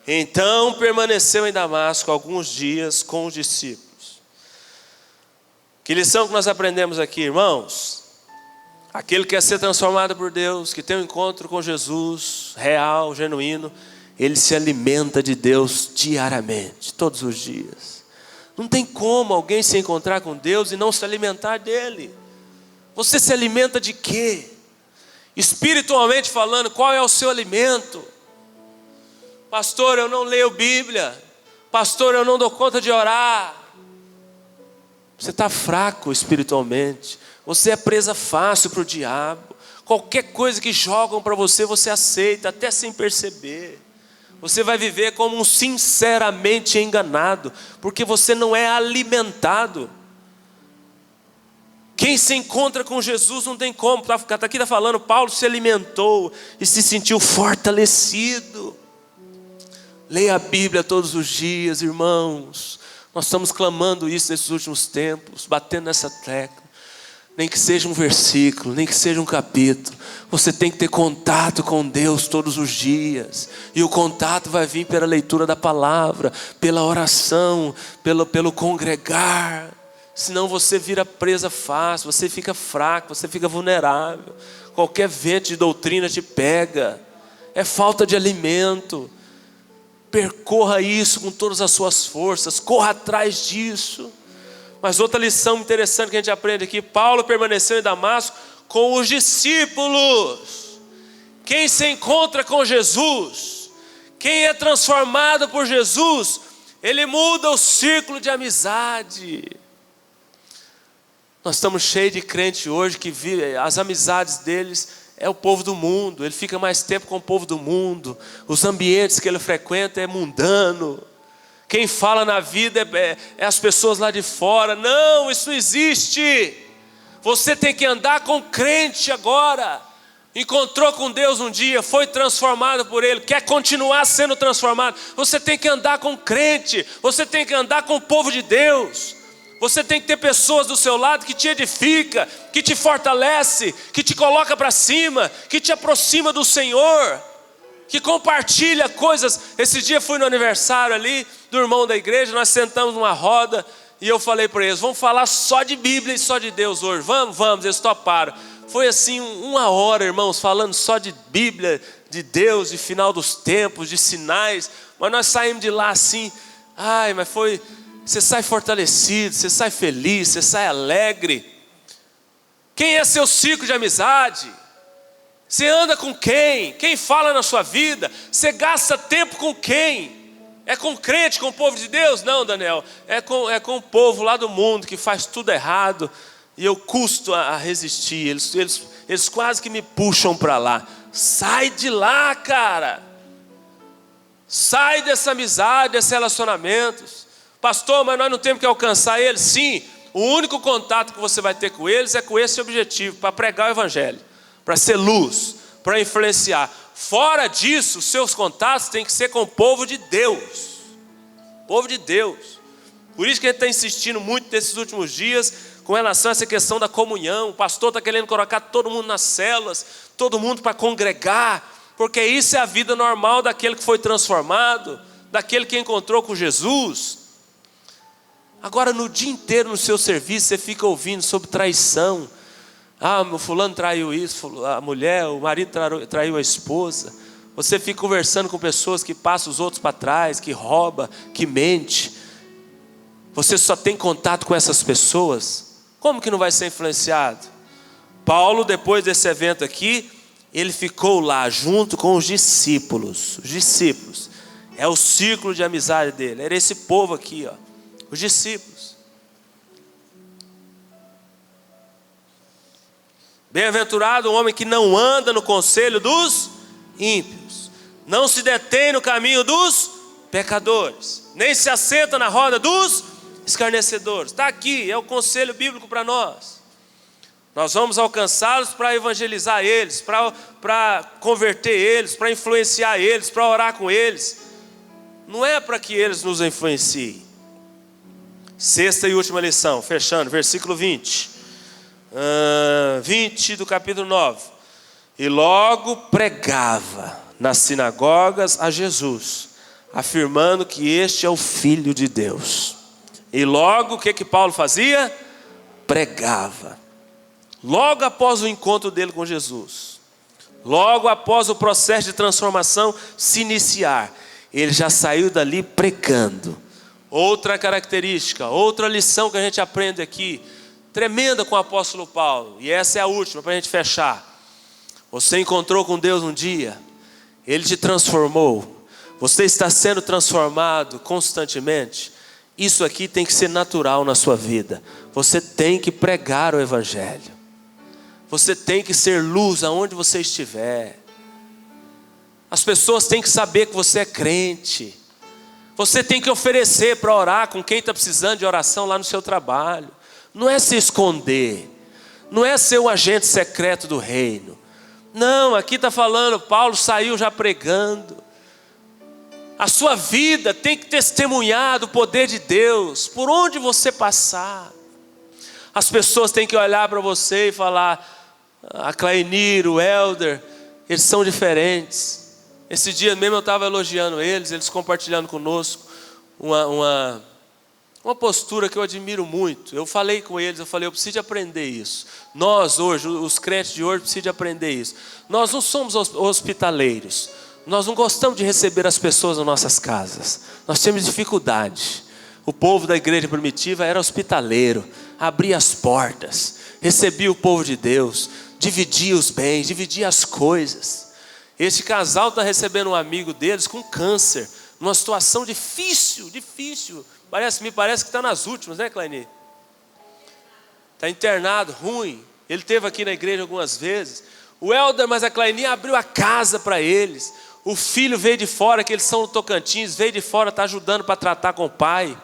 Então permaneceu em Damasco alguns dias com os discípulos. Que lição que nós aprendemos aqui, irmãos? Aquele que quer ser transformado por Deus, que tem um encontro com Jesus, real, genuíno, ele se alimenta de Deus diariamente, todos os dias. Não tem como alguém se encontrar com Deus e não se alimentar dele. Você se alimenta de quê? Espiritualmente falando, qual é o seu alimento? Pastor, eu não leio Bíblia. Pastor, eu não dou conta de orar. Você está fraco espiritualmente. Você é presa fácil para o diabo. Qualquer coisa que jogam para você, você aceita, até sem perceber. Você vai viver como um sinceramente enganado, porque você não é alimentado. Quem se encontra com Jesus não tem como. Aqui está falando, Paulo se alimentou e se sentiu fortalecido. Leia a Bíblia todos os dias, irmãos. Nós estamos clamando isso nesses últimos tempos, batendo nessa tecla. Nem que seja um versículo, nem que seja um capítulo. Você tem que ter contato com Deus todos os dias. E o contato vai vir pela leitura da palavra, pela oração, pelo congregar. Senão você vira presa fácil, você fica fraco, você fica vulnerável. Qualquer vento de doutrina te pega. É falta de alimento. Percorra isso com todas as suas forças, corra atrás disso. Mas outra lição interessante que a gente aprende aqui: Paulo permaneceu em Damasco com os discípulos. Quem se encontra com Jesus, quem é transformado por Jesus, ele muda o círculo de amizade. Nós estamos cheios de crente hoje que as amizades deles é o povo do mundo. Ele fica mais tempo com o povo do mundo. Os ambientes que ele frequenta é mundano. Quem fala na vida é as pessoas lá de fora. Não, isso não existe. Você tem que andar com crente agora. Encontrou com Deus um dia, foi transformado por Ele, quer continuar sendo transformado. Você tem que andar com crente. Você tem que andar com o povo de Deus. Você tem que ter pessoas do seu lado que te edifica, que te fortalece, que te coloca para cima, que te aproxima do Senhor, que compartilha coisas. Esse dia fui no aniversário ali do irmão da igreja, nós sentamos numa roda e eu falei para eles: vamos falar só de Bíblia e só de Deus hoje. Vamos, eles toparam. Foi assim 1 hora, irmãos, falando só de Bíblia, de Deus, de final dos tempos, de sinais. Mas nós saímos de lá assim, mas foi... Você sai fortalecido, você sai feliz, você sai alegre. Quem é seu ciclo de amizade? Você anda com quem? Quem fala na sua vida? Você gasta tempo com quem? É com crente, com o povo de Deus? Não, Daniel, é com o povo lá do mundo que faz tudo errado. E eu custo a resistir, eles quase que me puxam para lá. Sai de lá, cara. Sai dessa amizade, desses relacionamentos. Pastor, mas nós não temos que alcançar eles. Sim, o único contato que você vai ter com eles é com esse objetivo, para pregar o evangelho, para ser luz, para influenciar. Fora disso, os seus contatos têm que ser com o povo de Deus. Povo de Deus. Por isso que a gente está insistindo muito nesses últimos dias com relação a essa questão da comunhão. O pastor está querendo colocar todo mundo nas células, todo mundo para congregar, porque isso é a vida normal daquele que foi transformado, daquele que encontrou com Jesus. Agora, no dia inteiro no seu serviço, você fica ouvindo sobre traição. O fulano traiu isso, a mulher, o marido traiu a esposa. Você fica conversando com pessoas que passam os outros para trás, que rouba, que mente. Você só tem contato com essas pessoas. Como que não vai ser influenciado? Paulo, depois desse evento aqui, ele ficou lá junto com os discípulos. Os discípulos. É o círculo de amizade dele. Era esse povo aqui, ó. Os discípulos. Bem-aventurado o homem que não anda no conselho dos ímpios, não se detém no caminho dos pecadores, nem se assenta na roda dos escarnecedores. Está aqui, é o conselho bíblico para nós. Nós vamos alcançá-los para evangelizar eles, para converter eles, para influenciar eles, para orar com eles. Não é para que eles nos influenciem. Sexta e última lição, fechando, versículo 20. 20 do capítulo 9. E logo pregava nas sinagogas a Jesus, afirmando que este é o Filho de Deus. E logo o que Paulo fazia? Pregava. Logo após o encontro dele com Jesus, logo após o processo de transformação se iniciar, ele já saiu dali pregando. Outra característica, outra lição que a gente aprende aqui, tremenda com o apóstolo Paulo, e essa é a última para a gente fechar. Você encontrou com Deus um dia, Ele te transformou, você está sendo transformado constantemente. Isso aqui tem que ser natural na sua vida. Você tem que pregar o evangelho, você tem que ser luz aonde você estiver. As pessoas têm que saber que você é crente. Você tem que oferecer para orar com quem está precisando de oração lá no seu trabalho. Não é se esconder. não é ser um agente secreto do reino. Não, aqui está falando, Paulo saiu já pregando. A sua vida tem que testemunhar do poder de Deus, por onde você passar. As pessoas têm que olhar para você e falar, a Clainir, o Elder, eles são diferentes. Esse dia mesmo eu estava elogiando eles compartilhando conosco uma postura que eu admiro muito. Eu falei com eles, eu preciso de aprender isso. Nós hoje, os crentes de hoje, precisam de aprender isso. Nós não somos hospitaleiros. Nós não gostamos de receber as pessoas nas nossas casas. Nós temos dificuldade. O povo da igreja primitiva era hospitaleiro, abria as portas, recebia o povo de Deus, dividia os bens, dividia as coisas. Esse casal está recebendo um amigo deles com câncer, numa situação difícil. Me parece que está nas últimas, né, Clainir? Está internado, ruim. Ele esteve aqui na igreja algumas vezes. O Elder, mas a Clainir abriu a casa para eles. O filho veio de fora, que eles são no Tocantins, veio de fora, está ajudando para tratar com o pai.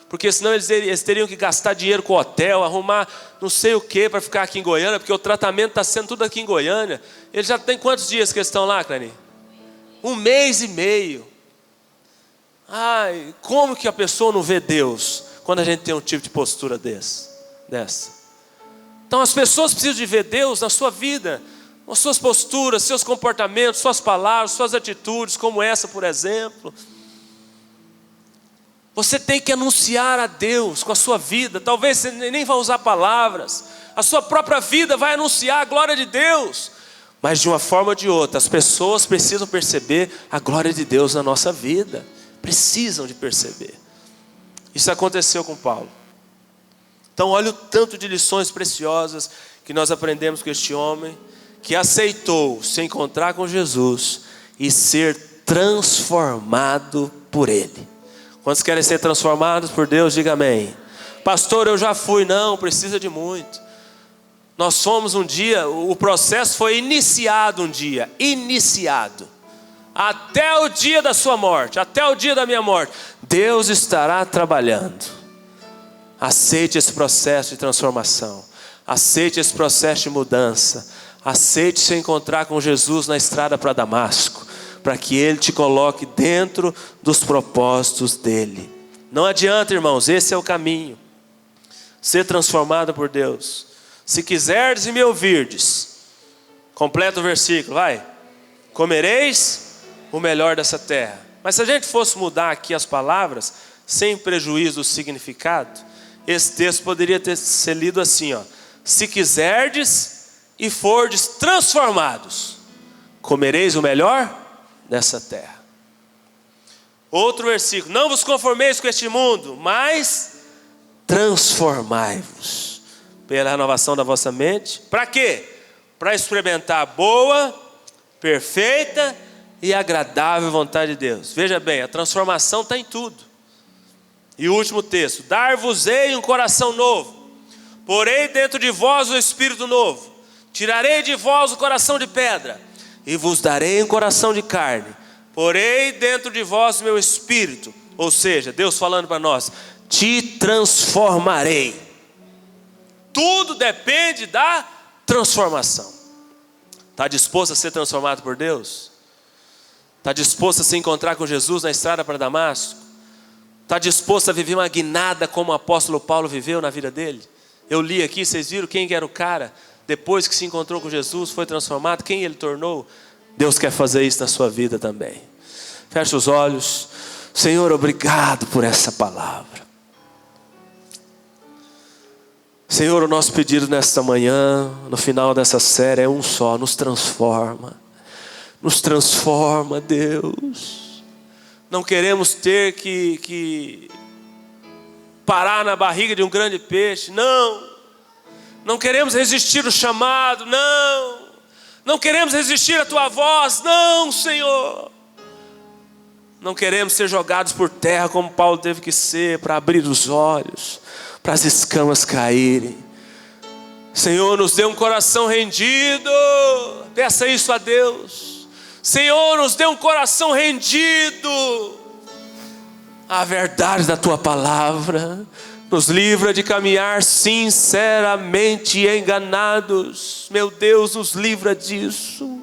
Porque senão eles teriam que gastar dinheiro com o hotel, arrumar não sei o que para ficar aqui em Goiânia, porque o tratamento está sendo tudo aqui em Goiânia. Eles já tem quantos dias que eles estão lá, Clainir? 1 mês e meio. Ai, como que a pessoa não vê Deus quando a gente tem um tipo de postura dessa? Então as pessoas precisam de ver Deus na sua vida, nas suas posturas, seus comportamentos, suas palavras, suas atitudes, como essa, por exemplo. Você tem que anunciar a Deus com a sua vida. Talvez você nem vá usar palavras, a sua própria vida vai anunciar a glória de Deus. Mas de uma forma ou de outra, as pessoas precisam perceber a glória de Deus na nossa vida. Precisam de perceber. Isso aconteceu com Paulo. Então olha o tanto de lições preciosas que nós aprendemos com este homem, que aceitou se encontrar com Jesus e ser transformado por Ele. Quantos querem ser transformados por Deus? Diga amém. Pastor, eu já fui. Não, precisa de muito. Nós fomos um dia, o processo foi iniciado um dia. Até o dia da sua morte, até o dia da minha morte, Deus estará trabalhando. Aceite esse processo de transformação. Aceite esse processo de mudança. Aceite se encontrar com Jesus na estrada para Damasco, para que Ele te coloque dentro dos propósitos dEle. Não adianta, irmãos, esse é o caminho. Ser transformado por Deus. Se quiserdes e me ouvirdes, completa o versículo, vai. Comereis o melhor dessa terra. Mas se a gente fosse mudar aqui as palavras, sem prejuízo do significado, esse texto poderia ser lido assim, ó. Se quiserdes e fordes transformados, comereis o melhor dessa terra. Outro versículo: não vos conformeis com este mundo, mas transformai-vos pela renovação da vossa mente. Para quê? Para experimentar a boa, perfeita e agradável vontade de Deus. Veja bem, a transformação está em tudo. E o último texto: dar-vos-ei um coração novo, porei dentro de vós o espírito novo, tirarei de vós o coração de pedra e vos darei um coração de carne, porei dentro de vós meu espírito. Ou seja, Deus falando para nós: te transformarei. Tudo depende da transformação. Está disposto a ser transformado por Deus? Está disposto a se encontrar com Jesus na estrada para Damasco? Está disposto a viver uma guinada como o apóstolo Paulo viveu na vida dele? Eu li aqui, vocês viram quem era o cara? Depois que se encontrou com Jesus, foi transformado, quem ele tornou? Deus quer fazer isso na sua vida também. Feche os olhos. Senhor, obrigado por essa palavra. Senhor, o nosso pedido nesta manhã, no final dessa série, é um só: nos transforma. Nos transforma, Deus. Não queremos ter que parar na barriga de um grande peixe. Não queremos resistir o chamado. Não queremos resistir a tua voz. Não, Senhor. Não queremos ser jogados por terra como Paulo teve que ser, para abrir os olhos, para as escamas caírem. Senhor, nos dê um coração rendido. Peça isso a Deus. Senhor, nos dê um coração rendido à verdade da tua palavra. Nos livra de caminhar sinceramente enganados. Meu Deus, nos livra disso.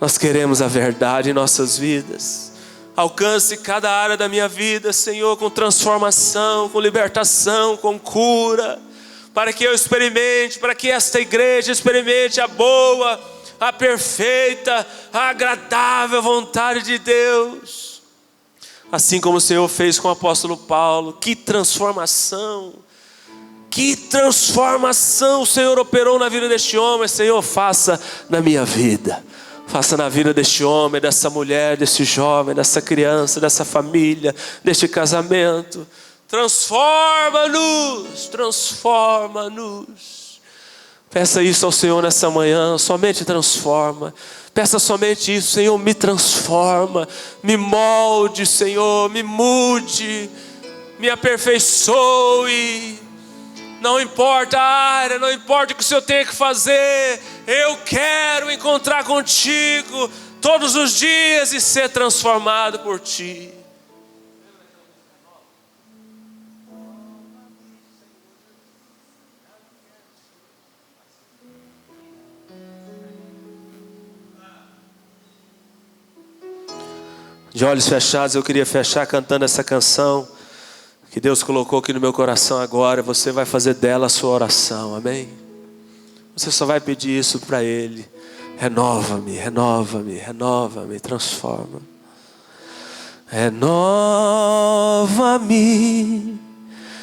Nós queremos a verdade em nossas vidas. Alcance cada área da minha vida, Senhor, com transformação, com libertação, com cura. Para que eu experimente, para que esta igreja experimente a boa, a perfeita, a agradável vontade de Deus. Assim como o Senhor fez com o apóstolo Paulo. Que transformação! Que transformação o Senhor operou na vida deste homem. Senhor, faça na minha vida. Faça na vida deste homem, dessa mulher, desse jovem, dessa criança, dessa família, deste casamento. Transforma-nos, transforma-nos. Peça isso ao Senhor nessa manhã, somente transforma. Peça somente isso, Senhor, me transforma, me molde, Senhor, me mude, me aperfeiçoe. Não importa a área, não importa o que o Senhor tenha que fazer, eu quero encontrar contigo todos os dias e ser transformado por Ti. De olhos fechados, eu queria fechar cantando essa canção que Deus colocou aqui no meu coração agora. Você vai fazer dela a sua oração, amém? Você só vai pedir isso para Ele. Renova-me, renova-me, renova-me, transforma. Renova-me,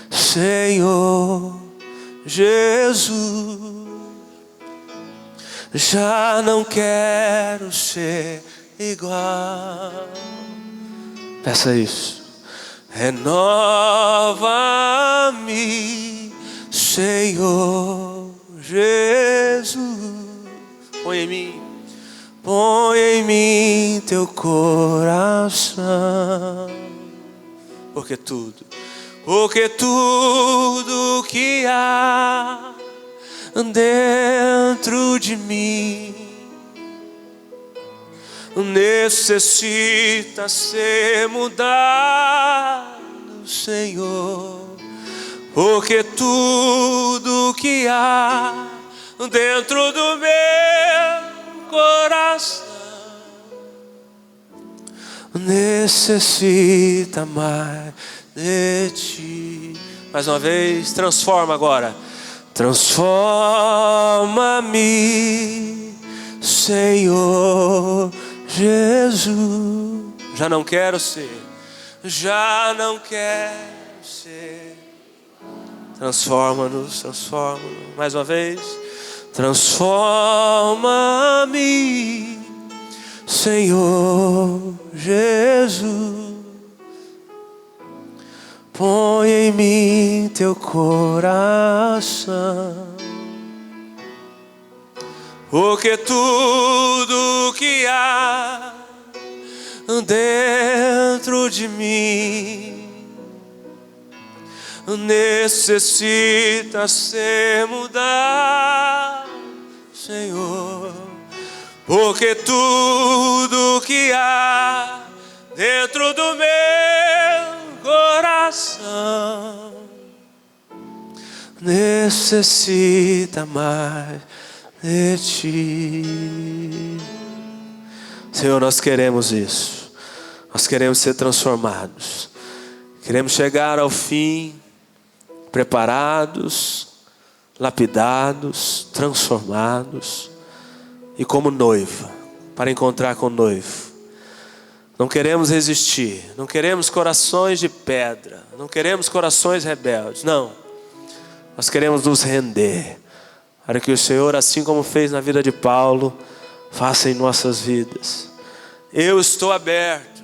Senhor Jesus. Já não quero ser igual. Peça isso. Renova-me, Senhor Jesus. Põe em mim teu coração. Porque tudo que há dentro de mim necessita ser mudado, Senhor. Porque tudo que há dentro do meu coração necessita mais de Ti. Mais uma vez, transforma agora. Transforma-me, Senhor Jesus. Já não quero ser. Transforma-nos, transforma-nos. Mais uma vez. Transforma-me, Senhor Jesus. Põe em mim teu coração. Porque tudo que há dentro de mim necessita ser mudado, Senhor. Porque tudo que há dentro do meu coração necessita mais de Ti. Senhor, nós queremos isso. Nós queremos ser transformados. Queremos chegar ao fim preparados, lapidados, transformados e como noiva, para encontrar com o noivo. Não queremos resistir, não queremos corações de pedra, não queremos corações rebeldes, não. Nós queremos nos render, para que o Senhor, assim como fez na vida de Paulo, faça em nossas vidas. Eu estou aberto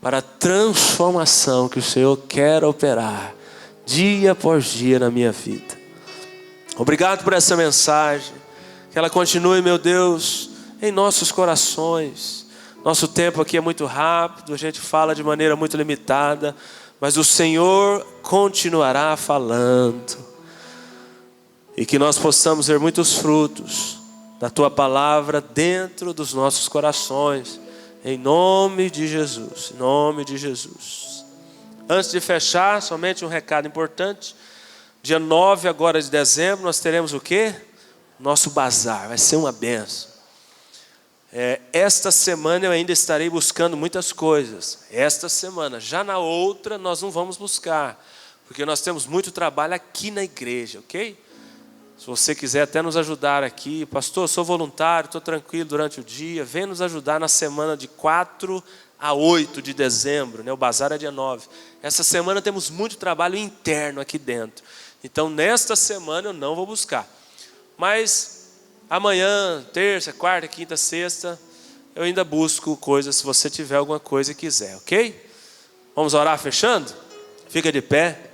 para a transformação que o Senhor quer operar, dia após dia na minha vida. Obrigado por essa mensagem, que ela continue, meu Deus, em nossos corações. Nosso tempo aqui é muito rápido, a gente fala de maneira muito limitada, mas o Senhor continuará falando. E que nós possamos ver muitos frutos da Tua palavra dentro dos nossos corações. Em nome de Jesus, em nome de Jesus. Antes de fechar, somente um recado importante. Dia 9 agora de dezembro, nós teremos o quê? Nosso bazar, vai ser uma benção. Esta semana eu ainda estarei buscando muitas coisas. Esta semana, já na outra nós não vamos buscar, porque nós temos muito trabalho aqui na igreja, ok? Se você quiser até nos ajudar aqui, pastor, eu sou voluntário, estou tranquilo durante o dia, vem nos ajudar na semana de 4 a 8 de dezembro, né? O bazar é dia 9. Essa semana temos muito trabalho interno aqui dentro. Então, nesta semana eu não vou buscar. Mas amanhã, terça, quarta, quinta, sexta, eu ainda busco coisas, se você tiver alguma coisa e quiser, ok? Vamos orar fechando? Fica de pé.